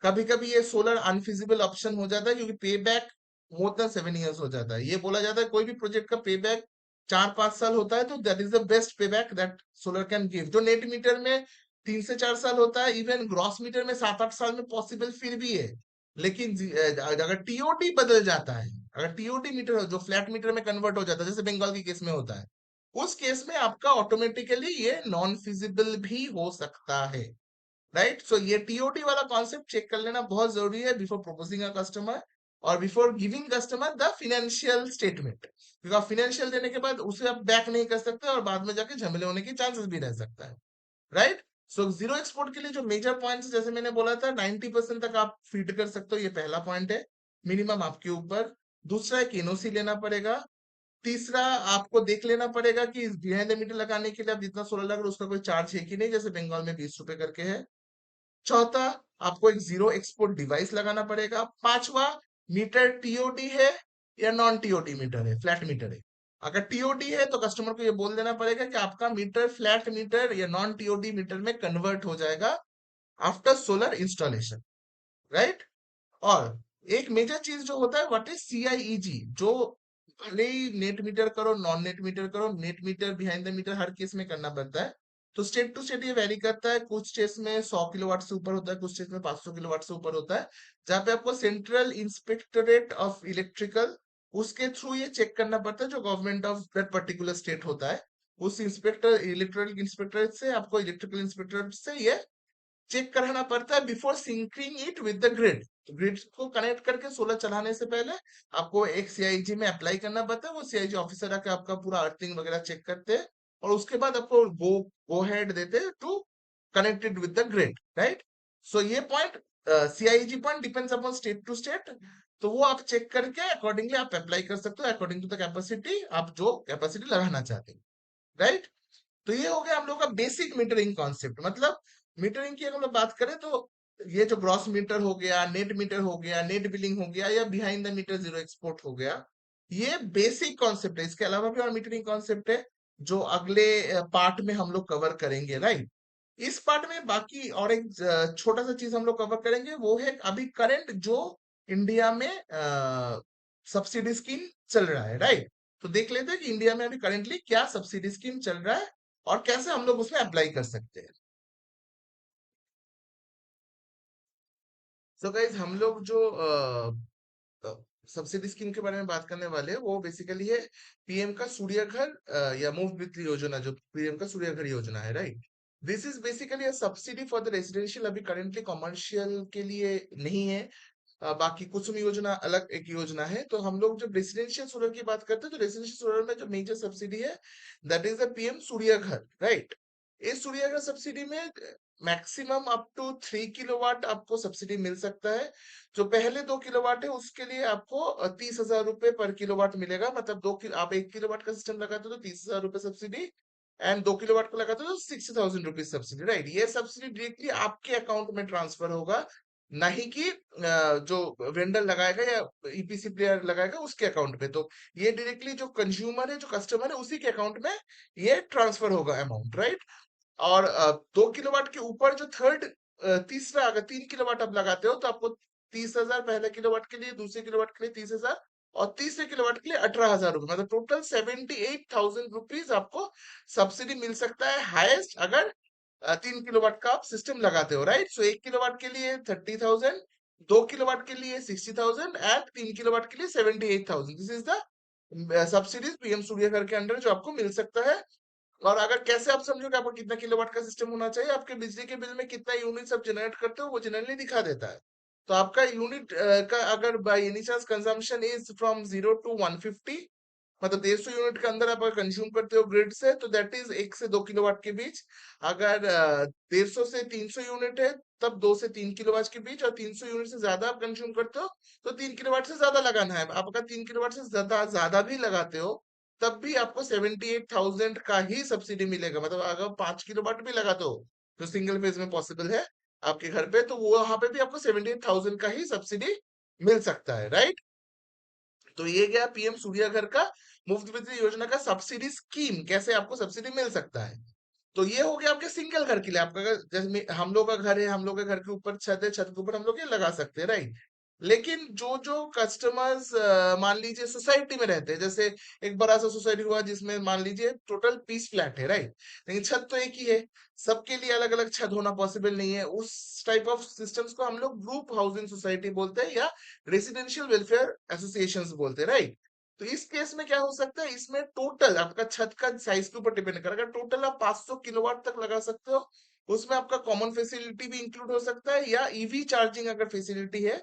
कभी कभी ये सोलर अनफिजिबल ऑप्शन हो जाता है, क्योंकि पे बैक मोर देन 7 इयर्स हो जाता है। ये बोला जाता है कोई भी प्रोजेक्ट का पे बैक 4-5 साल होता है, तो दैट इज द बेस्ट पे back that solar can give. जो नेट मीटर में 3 से 4 साल होता है, इवन ग्रॉस मीटर में 7-8 साल में पॉसिबल फिर भी है। लेकिन अगर टीओडी बदल जाता है, अगर टीओडी मीटर जो फ्लैट मीटर में कन्वर्ट हो जाता है, जैसे बंगाल की केस में होता है, उस केस में आपका ऑटोमेटिकली ये नॉन फिजिबल भी हो सकता है। राइट। सो ये टीओटी वाला कॉन्सेप्ट चेक कर लेना बहुत जरूरी है बिफोर प्रपोजिंग अ कस्टमर और before giving customer the financial statement, क्योंकि आप फिनेंशियल देने के बाद उसे आप बैक नहीं कर सकते और बाद में जाके झमेले होने के चांसेस भी रह सकता है, राइट। सो जीरो एक्सपोर्ट के लिए जो मेजर पॉइंट्स जैसे मैंने बोला था 90% तक आप फीड कर सकते हो, ये पहला पॉइंट है मिनिमम आपके ऊपर। दूसरा एक एनओसी लेना पड़ेगा। तीसरा आपको देख लेना पड़ेगा कि बिहाइंड द मीटर लगाने के लिए आप जितना सोलर लग रहा है उसका कोई चार्ज है कि नहीं, जैसे बंगाल में 20 रुपए करके है। चौथा, आपको एक जीरो एक्सपोर्ट डिवाइस लगाना पड़ेगा। पांचवा, मीटर टीओडी है या नॉन टीओडी मीटर है, फ्लैट मीटर है। अगर टीओडी है तो कस्टमर को ये बोल देना पड़ेगा कि आपका मीटर फ्लैट मीटर या नॉन टीओडी मीटर में कन्वर्ट हो जाएगा आफ्टर सोलर इंस्टॉलेशन, राइट। और एक मेजर चीज जो होता है व्हाट इज सीआईईजी, जो भले ही नेट मीटर करो नॉन नेट मीटर करो, net meter behind the meter हर केस में करना पड़ता है। तो स्टेट टू स्टेट ये वेरी करता है, कुछ स्टेट्स में 100 किलोवाट से ऊपर होता है, कुछ स्टेट्स में 500 किलोवाट से ऊपर होता है, जहाँ पे आपको सेंट्रल इंस्पेक्टोरेट ऑफ इलेक्ट्रिकल उसके थ्रू ये चेक करना पड़ता है, जो government of that particular state होता है। उस इंस्पेक्टर इलेक्ट्रिकल इंस्पेक्टरेट से आपको इलेक्ट्रिकल इंस्पेक्टरेट से ये चेक कराना पड़ता है before syncing it with the grid. तो ग्रिड को कनेक्ट करके सोलर चलाने से पहले आपको एक सीआईजी में अप्लाई करना पड़ता है, वो सीआईजी ऑफिसर आके आपका पूरा अर्थिंग वगैरह चेक करते हैं और उसके बाद आपको गो हेड देते हैं to connected with the grid, right. So ये point CIG point depends upon state to state, तो वो आप चेक करके अकॉर्डिंगली आप अप्लाई कर सकते हो अकॉर्डिंग टू द कैपेसिटी, आप जो कैपेसिटी लगाना चाहते हैं, राइट। तो ये हो गया हम लोग का बेसिक मीटरिंग कॉन्सेप्ट। मतलब मीटरिंग की अगर हम लोग बात करें तो ये जो ग्रॉस मीटर हो गया, नेट मीटर हो गया, नेट बिलिंग हो गया या behind the meter zero export हो गया, ये बेसिक कॉन्सेप्ट है। इसके अलावा भी और मीटरिंग कॉन्सेप्ट है जो अगले पार्ट में हम लोग कवर करेंगे, राइट। इस पार्ट में बाकी और एक छोटा सा चीज हम लोग कवर करेंगे, वो है अभी करंट जो इंडिया में सब्सिडी स्कीम चल रहा है, राइट। तो देख लेते हैं कि इंडिया में अभी करेंटली क्या सब्सिडी स्कीम चल रहा है और कैसे हम लोग उसमें अप्लाई कर सकते हैं। सो गाइज हम लोग जो सब्सिडी स्कीम के बारे में बात करने वाले हैं वो बेसिकली है पीएम का सूर्य घर या मुफ्त योजना, जो पीएम का सूर्य घर योजना है, right. This is basically a subsidy for the residential, अभी करेंटली कमर्शियल के लिए नहीं है। बाकी कुसुम योजना अलग एक योजना है। तो हम लोग जब रेसिडेंशियल सोलर की बात करते हैं तो रेसिडेंशियल सोलर में जो मेजर सब्सिडी है that is the PM Surya घर, राइट। इस सूर्य घर सब्सिडी में मैक्सिमम अप टू 3 किलोवाट आपको सब्सिडी मिल सकता है। जो पहले 2 किलोवाट है उसके लिए आपको 30,000 रुपए पर किलोवाट मिलेगा। मतलब आप 1 किलोवाट का सिस्टम लगाते हो तो 30,000 रुपए सब्सिडी, एंड 2 किलोवाट को लगाते हो तो 60,000 रुपीज सब्सिडी, राइट। ये सब्सिडी डायरेक्टली आपके अकाउंट में ट्रांसफर होगा, ना ही कि जो वेंडर लगाएगा या ईपीसी प्लेयर लगाएगा उसके अकाउंट पे। तो ये डायरेक्टली जो कंज्यूमर है, जो कस्टमर है, उसी के अकाउंट में ये ट्रांसफर होगा अमाउंट, राइट। और 2 किलोवाट के ऊपर जो तीसरा अगर 3 किलोवाट आप लगाते हो तो आपको 30,000 पहले किलोवाट के लिए, दूसरे किलोवाट के लिए 30,000 और तीसरे किलोवाट के लिए 18,000 रुपए, मतलब टोटल 78,000 रुपीज आपको सब्सिडी मिल सकता है हाईएस्ट, अगर 3 किलोवाट का आप सिस्टम लगाते हो, राइट। सो 1 किलोवाट के लिए 30,000, 2 किलोवाट के लिए 60,000 एंड 3 किलोवाट के लिए 78,000। This is the subsidies PM Surya Ghar के अंडर जो आपको मिल सकता है। और अगर कैसे आप समझोगे आपको कितना किलोवाट का सिस्टम होना चाहिए, आपके बिजली के बिल में कितना यूनिट आप जनरेट करते हो वो जनरली दिखा देता है। तो आपका यूनिट का अगर by any chance consumption is from 0 to 150, मतलब 150 यूनिट के अंदर आप अगर कंज्यूम करते हो ग्रिड से तो दैट इज 1 से 2 किलोवाट के बीच। अगर 150 से 300 यूनिट है तब 2 से 3 किलोवाट के बीच, और 300 यूनिट से ज्यादा आप कंज्यूम करते हो तो 3 किलोवाट से ज्यादा लगाना है। आप अगर 3 किलोवाट से ज्यादा ज्यादा भी लगाते हो तब भी आपको 78,000 का ही सब्सिडी मिलेगा। मतलब अगर 5 किलोवाट भी लगाते हो जो सिंगल फेज में पॉसिबल है आपके घर पे, तो वो वहां पे भी आपको 78,000 का ही सब्सिडी मिल सकता है, राइट। तो ये गया पीएम सूर्य घर का मुफ्त बिजली योजना का सब्सिडी स्कीम, कैसे आपको सब्सिडी मिल सकता है। तो ये हो गया आपके सिंगल घर के लिए। आपका जैसे हम लोग का घर है, हम लोग के घर के ऊपर छत है, छत के ऊपर हम लोग ये लगा सकते हैं, राइट। लेकिन जो जो कस्टमर्स मान लीजिए सोसाइटी में रहते हैं, जैसे एक बड़ा सा सोसाइटी हुआ जिसमें मान लीजिए टोटल 20 फ्लैट है, राइट। लेकिन छत तो एक ही है, सबके लिए अलग अलग छत होना पॉसिबल नहीं है। उस टाइप ऑफ सिस्टम्स को हम लोग ग्रुप हाउसिंग सोसाइटी बोलते हैं या रेसिडेंशियल वेलफेयर एसोसिएशंस बोलते हैं, राइट। तो इस केस में क्या हो सकता है, इसमें टोटल आपका छत का साइज के ऊपर डिपेंड करेगा, टोटल आप 500 किलोवाट तक लगा सकते हो उसमें आपका कॉमन फैसिलिटी भी इंक्लूड हो सकता है, या ईवी चार्जिंग अगर फैसिलिटी है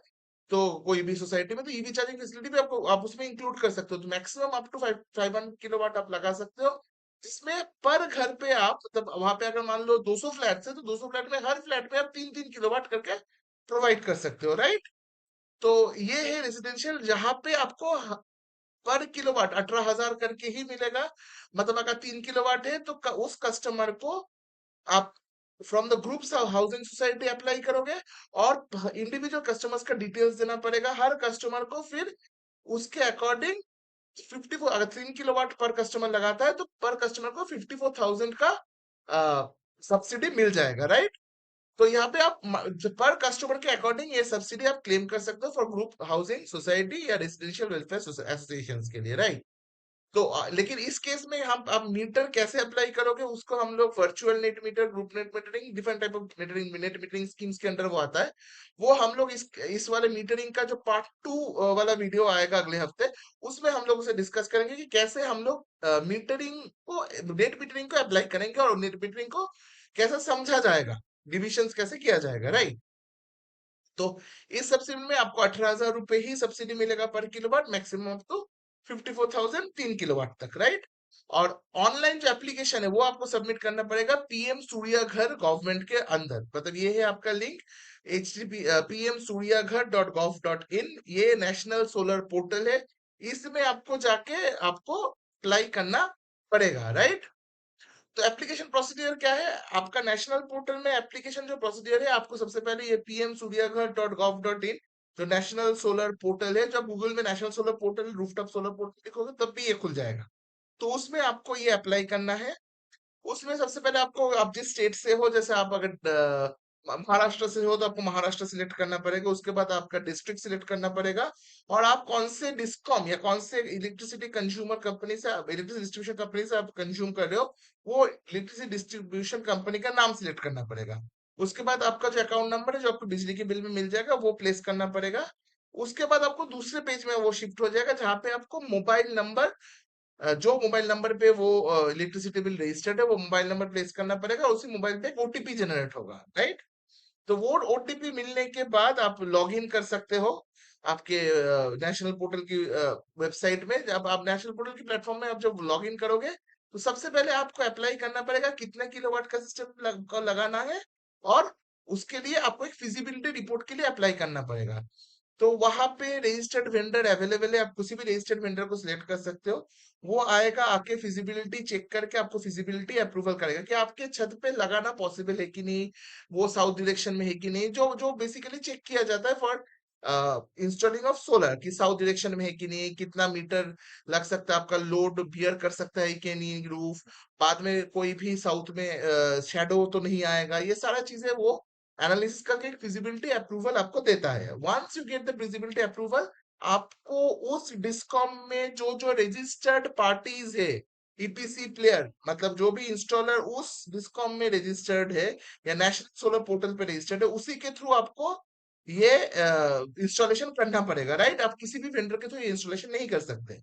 तो कोई भी सोसाइटी में, तो ईवी चार्जिंग फैसिलिटी भी आपको आप उसमें इंक्लूड कर सकते हो। तो मैक्सिमम अप टू 500 किलोवाट आप लगा सकते हो, जिसमें पर घर पे आप, मतलब वहां पे अगर मान लो 200 फ्लैट है तो 200 फ्लैट में हर फ्लैट में आप 3-3 किलोवाट करके प्रोवाइड कर सकते हो, राइट। तो ये है रेजिडेंशियल, जहां पे आपको पर किलोवाट 18,000 करके ही मिलेगा। मतलब अगर 3 किलोवाट है तो उस कस्टमर को आप from the groups housing society apply करोगे, और इंडिविजुअल कस्टमर्स का डिटेल्स देना पड़ेगा हर कस्टमर को। फिर उसके अकॉर्डिंग 54, अगर 3 किलोवाट पर कस्टमर लगाता है तो पर कस्टमर को 54,000 का सब्सिडी मिल जाएगा, राइट। तो यहाँ पे आप पर कस्टमर के अकॉर्डिंग ये सब्सिडी आप क्लेम कर सकते हो फॉर ग्रुप हाउसिंग सोसाइटी या रेसिडेंशियल वेलफेयर एसोसिएशन के लिए, राइट। तो लेकिन इस केस में हम आप मीटर कैसे अप्लाई करोगे, उसको हम लोग virtual net metre, group net metering, different type of metering, net metering schemes के अंडर वो आता है। वो हम लोग इस वाले मीटरिंग का जो पार्ट 2 वाला वीडियो आएगा अगले हफ्ते, उसमें हम लोग उसे डिस्कस करेंगे कि कैसे हम लोग मीटरिंग को, नेट मीटरिंग को अप्लाई करेंगे, और नेट मीटरिंग को कैसे समझा जाएगा, डिविजन्स कैसे किया जाएगा, राइट। तो इस सब्सिडी में आपको 18,000 रुपए ही सब्सिडी मिलेगा per kilowatt, maximum up to 54,000 3 kilowatt तक, राइट। और ऑनलाइन जो एप्लीकेशन है वो आपको सबमिट करना पड़ेगा पीएम सूर्या घर गवर्नमेंट के अंदर, मतलब ये है आपका लिंक, http pmsuryaghar.gov.in, ये नेशनल सोलर पोर्टल है। इसमें आपको जाके आपको अप्लाई करना पड़ेगा, राइट। तो एप्लीकेशन प्रोसीडियर क्या है आपका, नेशनल पोर्टल में एप्लीकेशन जो प्रोसीडियर है, आपको सबसे पहले ये pmsuryaghar.gov.in जो नेशनल सोलर पोर्टल है, जब गूगल में national solar portal, rooftop solar portal लिखोगे तब भी ये खुल जाएगा। तो उसमें आपको ये अप्लाई करना है। उसमें सबसे पहले आपको, आप जिस स्टेट से हो, जैसे आप अगर महाराष्ट्र से हो तो आपको महाराष्ट्र सिलेक्ट करना पड़ेगा, उसके बाद आपका डिस्ट्रिक्ट सिलेक्ट करना पड़ेगा, और आप कौन से डिस्कॉम या कौन से इलेक्ट्रिसिटी कंज्यूमर कंपनी से, इलेक्ट्रिसिटी डिस्ट्रीब्यूशन कंपनी से आप कंज्यूम कर रहे हो, वो इलेक्ट्रिसिटी डिस्ट्रीब्यूशन कंपनी का नाम सिलेक्ट करना पड़ेगा। उसके बाद आपका जो अकाउंट नंबर है जो आपको बिजली के बिल में मिल जाएगा वो प्लेस करना पड़ेगा। उसके बाद आपको दूसरे पेज में वो शिफ्ट हो जाएगा, जहाँ पे आपको मोबाइल नंबर, जो मोबाइल नंबर पे वो इलेक्ट्रिसिटी बिल रजिस्टर्ड है वो मोबाइल नंबर प्लेस करना पड़ेगा, उसी मोबाइल पे एक ओटीपी जनरेट होगा, राइट। तो वो ओटीपी मिलने के बाद आप लॉग इन कर सकते हो आपके नेशनल पोर्टल की वेबसाइट में। जब आप नेशनल पोर्टल की प्लेटफॉर्म में आप जब लॉग इन करोगे तो सबसे पहले आपको अप्लाई करना पड़ेगा कितने किलोवाट का सिस्टम लगाना है, और उसके लिए आपको एक फिजिबिलिटी रिपोर्ट के लिए अप्लाई करना पड़ेगा। तो वहां पे रजिस्टर्ड वेंडर अवेलेबल है, आप किसी भी रजिस्टर्ड वेंडर को सिलेक्ट कर सकते हो। वो आएगा, आके फिजिबिलिटी चेक करके आपको फिजिबिलिटी अप्रूवल करेगा कि आपके छत पे लगाना पॉसिबल है कि नहीं, वो साउथ डायरेक्शन में है कि नहीं, जो जो बेसिकली चेक किया जाता है फॉर इंस्टॉलिंग ऑफ सोलर, कि साउथ डायरेक्शन में है कि नहीं, कितना मीटर लग सकता है, आपका लोड बियर कर सकता है कि नहीं रूफ, बाद में कोई भी साउथ में शेडो तो नहीं आएगा, ये सारा चीजें वो एनालिसिस करके एक फिजिबिलिटी अप्रूवल आपको देता है। Once you get the feasibility approval, आपको उस डिस्कॉम में जो जो रजिस्टर्ड पार्टीज है, ईपीसी प्लेयर, मतलब जो भी इंस्टॉलर उस डिस्कॉम में रजिस्टर्ड है या नेशनल सोलर पोर्टल पे रजिस्टर्ड है, उसी के थ्रू आपको ये इंस्टॉलेशन करना पड़ेगा, राइट। आप किसी भी वेंडर के थ्रू ये इंस्टॉलेशन नहीं कर सकते।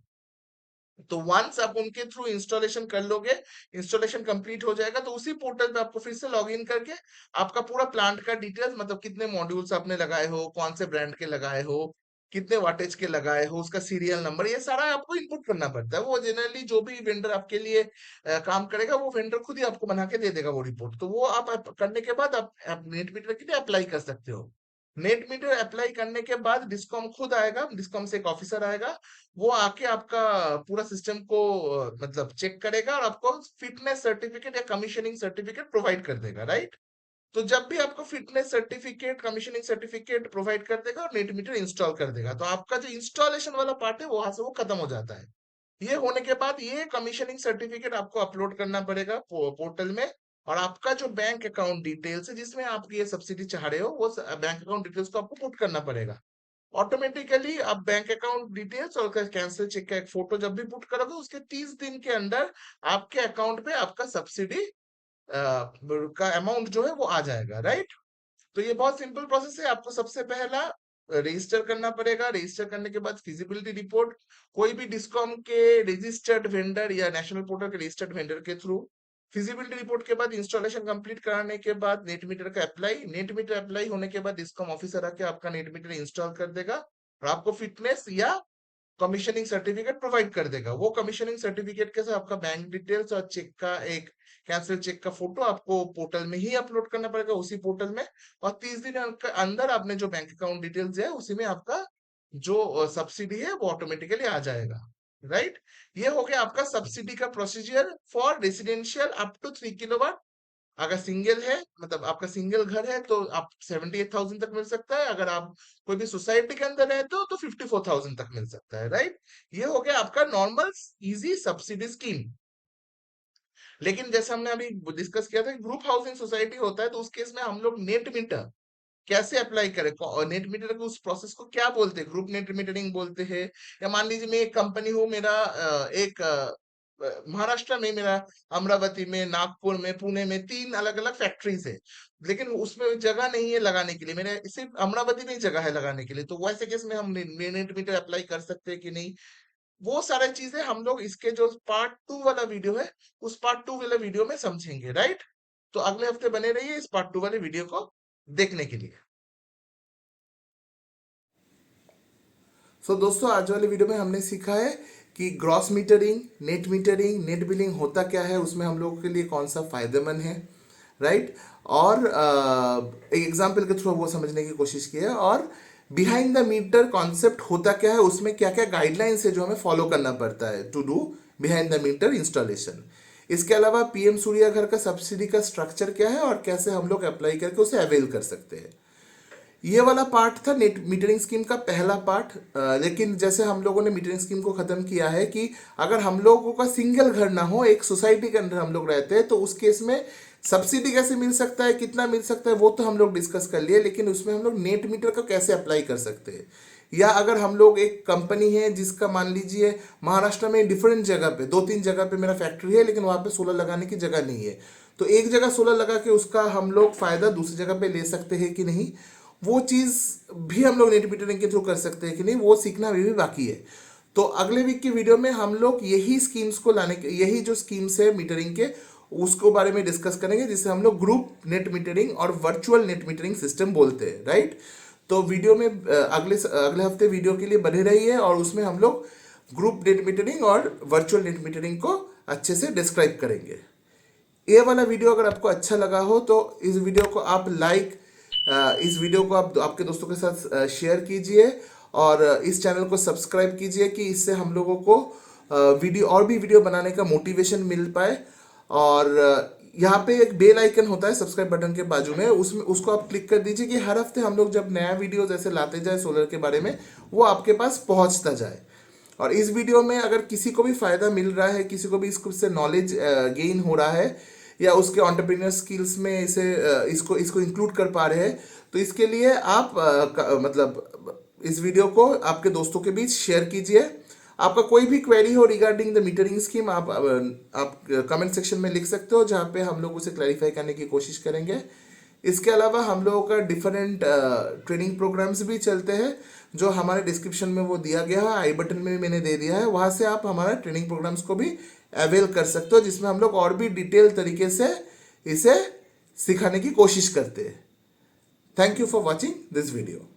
तो वंस आप उनके थ्रू इंस्टॉलेशन कर लोगे, इंस्टॉलेशन कंप्लीट हो जाएगा, तो उसी पोर्टल पे आपको फिर से लॉग इन करके आपका पूरा प्लांट का डिटेल्स, मतलब कितने मॉड्यूल्स आपने लगाए हो, कौन से ब्रांड के लगाए हो, कितने वाटेज के लगाए हो, उसका सीरियल नंबर, ये सारा आपको इनपुट करना पड़ता है। वो जनरली जो भी वेंडर आपके लिए काम करेगा वो वेंडर खुद ही आपको बना के दे देगा वो रिपोर्ट। तो वो आप करने के बाद आप नेट मीटर के लिए अप्लाई कर सकते हो। नेट मीटर अप्लाई करने के बाद डिस्कॉम खुद आएगा, डिस्कॉम से एक ऑफिसर आएगा, वो आके आपका पूरा सिस्टम को मतलब चेक करेगा और आपको फिटनेस सर्टिफिकेट या कमीशनिंग सर्टिफिकेट प्रोवाइड कर देगा, राइट। तो जब भी आपको fitness certificate, commissioning certificate provide कर देगा और नेट मीटर इंस्टॉल कर देगा, तो आपका जो इंस्टॉलेशन वाला पार्ट है वहां से वो खत्म हो जाता है। ये होने के बाद ये कमीशनिंग सर्टिफिकेट आपको अपलोड करना पड़ेगा पोर्टल में, और आपका जो बैंक अकाउंट डिटेल्स है जिसमें आप ये सब्सिडी चाह रहे हो, वो बैंक अकाउंट डिटेल्स को आपको पुट करना पड़ेगा। ऑटोमेटिकली आप बैंक अकाउंट डिटेल्स और कैंसिल चेक का एक फोटो जब भी पुट करोगे, उसके 30 दिन के अंदर आपके अकाउंट पे आपका सब्सिडी का अमाउंट जो है वो आ जाएगा, राइट। तो ये बहुत सिंपल प्रोसेस है। आपको सबसे पहला रजिस्टर करना पड़ेगा, रजिस्टर करने के बाद फिजिबिलिटी रिपोर्ट कोई भी डिस्कॉम के रजिस्टर्ड वेंडर या नेशनल पोर्टल के रजिस्टर्ड वेंडर के थ्रू फिजिबिलिटी रिपोर्ट के बाद इंस्टॉलेशन कंप्लीट कराने के बाद नेट मीटर का अप्लाई, नेट मीटर अप्लाई होने के बाद डिस्कॉम ऑफिसर आके आपका नेट मीटर इंस्टॉल कर देगा और आपको फिटनेस या कमीशनिंग सर्टिफिकेट प्रोवाइड कर देगा। वो कमीशनिंग सर्टिफिकेट के साथ आपका बैंक डिटेल्स और चेक का एक कैंसिल चेक का फोटो आपको पोर्टल में ही अपलोड करना पड़ेगा, उसी पोर्टल में। और 30 दिन के अंदर आपने जो बैंक अकाउंट डिटेल्स है उसी में आपका जो सब्सिडी है वो ऑटोमेटिकली आ जाएगा, राइट। ये हो गया आपका सब्सिडी का procedure for residential up to 3 kilowatt. अगर सिंगल है, मतलब आपका सिंगल घर है, तो आप 78,000 तक मिल सकता है। अगर आप कोई भी सोसाइटी के अंदर है तो 54,000 तक मिल सकता है, राइट। ये हो गया आपका नॉर्मल इजी सब्सिडी स्कीम। लेकिन जैसे हमने अभी डिस्कस किया था, ग्रुप हाउसिंग सोसाइटी होता है, तो उस केस में हम लोग नेट मीटर कैसे अप्लाई करें, नेट मीटर के उस प्रोसेस को क्या बोलते हैं, ग्रुप नेट मीटरिंग बोलते हैं। या मान लीजिए मैं एक कंपनी हूँ, मेरा एक महाराष्ट्र में, मेरा अमरावती में, नागपुर में, पुणे में 3 अलग अलग फैक्ट्रीज है, लेकिन उसमें जगह नहीं है लगाने के लिए, मेरे सिर्फ अमरावती में ही जगह है लगाने के लिए, तो वैसे केस में हम नेट मीटर अप्लाई कर सकते हैं कि नहीं, वो सारी चीजें हम लोग इसके जो पार्ट 2 वाला वीडियो है, उस पार्ट 2 वाले वीडियो में समझेंगे, राइट। तो अगले हफ्ते बने रहिए इस पार्ट 2 वाले वीडियो को देखने के लिए। दोस्तों, आज वाले वीडियो में हमने सीखा है कि ग्रॉस मीटरिंग, नेट बिलिंग होता क्या है, उसमें हम लोगों के लिए कौन सा फायदेमंद है, राइट। और एक एग्जाम्पल के थ्रू वो समझने की कोशिश की है। और बिहाइंड द मीटर कॉन्सेप्ट होता क्या है, उसमें क्या क्या गाइडलाइंस है जो हमें फॉलो करना पड़ता है to do behind the meter installation. इसके अलावा पीएम सूर्या घर का सब्सिडी का स्ट्रक्चर क्या है और कैसे हम लोग अप्लाई करके उसे अवेल कर सकते हैं। ये वाला पार्ट था नेट मीटरिंग स्कीम का पहला पार्ट। लेकिन जैसे हम लोगों ने मीटरिंग स्कीम को खत्म किया है कि अगर हम लोगों का सिंगल घर ना हो, एक सोसाइटी के अंदर हम लोग रहते हैं, तो उस केस में सब्सिडी कैसे मिल सकता है, कितना मिल सकता है, वो तो हम लोग डिस्कस कर लिए। लेकिन उसमें हम लोग नेट मीटर को कैसे अप्लाई कर सकते हैं, या अगर हम लोग एक कंपनी है जिसका मान लीजिए महाराष्ट्र में डिफरेंट जगह पे 2-3 जगह पे मेरा फैक्ट्री है, लेकिन वहां पे सोलर लगाने की जगह नहीं है, तो एक जगह सोलर लगा के उसका हम लोग फायदा दूसरी जगह पे ले सकते हैं कि नहीं, वो चीज़ भी हम लोग नेट मीटरिंग के थ्रू कर सकते हैं कि नहीं, वो सीखना अभी भी बाकी है। तो अगले वीक की वीडियो में हम लोग यही स्कीम्स को लाने के, यही जो स्कीम्स है मीटरिंग के, उसको बारे में डिस्कस करेंगे, जिसे हम लोग ग्रुप नेट मीटरिंग और वर्चुअल नेट मीटरिंग सिस्टम बोलते हैं, राइट। तो वीडियो में अगले हफ्ते वीडियो के लिए बने रहिए, और उसमें हम लोग ग्रुप नेट मीटरिंग और वर्चुअल नेट मीटरिंग को अच्छे से डिस्क्राइब करेंगे। ये वाला वीडियो अगर आपको अच्छा लगा हो तो इस वीडियो को आप इस वीडियो को आप आपके दोस्तों के साथ शेयर कीजिए, और इस चैनल को सब्सक्राइब कीजिए कि इससे हम लोगों को वीडियो बनाने का मोटिवेशन मिल पाए। और यहाँ पे एक बेल आइकन होता है सब्सक्राइब बटन के बाजू में, उसमें उसको आप क्लिक कर दीजिए कि हर हफ्ते हम लोग जब नया वीडियो जैसे लाते जाए सोलर के बारे में, वो आपके पास पहुंचता जाए। और इस वीडियो में अगर किसी को भी फायदा मिल रहा है, किसी को भी इससे नॉलेज गेन हो रहा है, या उसके एंटरप्रेन्योर स्किल्स में इसको इंक्लूड कर पा रहे हैं, तो इसके लिए आप मतलब इस वीडियो को आपके दोस्तों के बीच शेयर कीजिए। आपका कोई भी क्वेरी हो रिगार्डिंग द मीटरिंग स्कीम, आप कमेंट सेक्शन में लिख सकते हो, जहाँ पे हम लोग उसे क्लैरिफाई करने की कोशिश करेंगे। इसके अलावा हम लोगों का डिफरेंट ट्रेनिंग प्रोग्राम्स भी चलते हैं, जो हमारे डिस्क्रिप्शन में वो दिया गया है, आई बटन में भी मैंने दे दिया है, वहाँ से आप हमारा ट्रेनिंग प्रोग्राम्स को भी अवेल कर सकते हो, जिसमें हम लोग और भी डिटेल तरीके से इसे सिखाने की कोशिश करते हैं। Thank you for watching this video.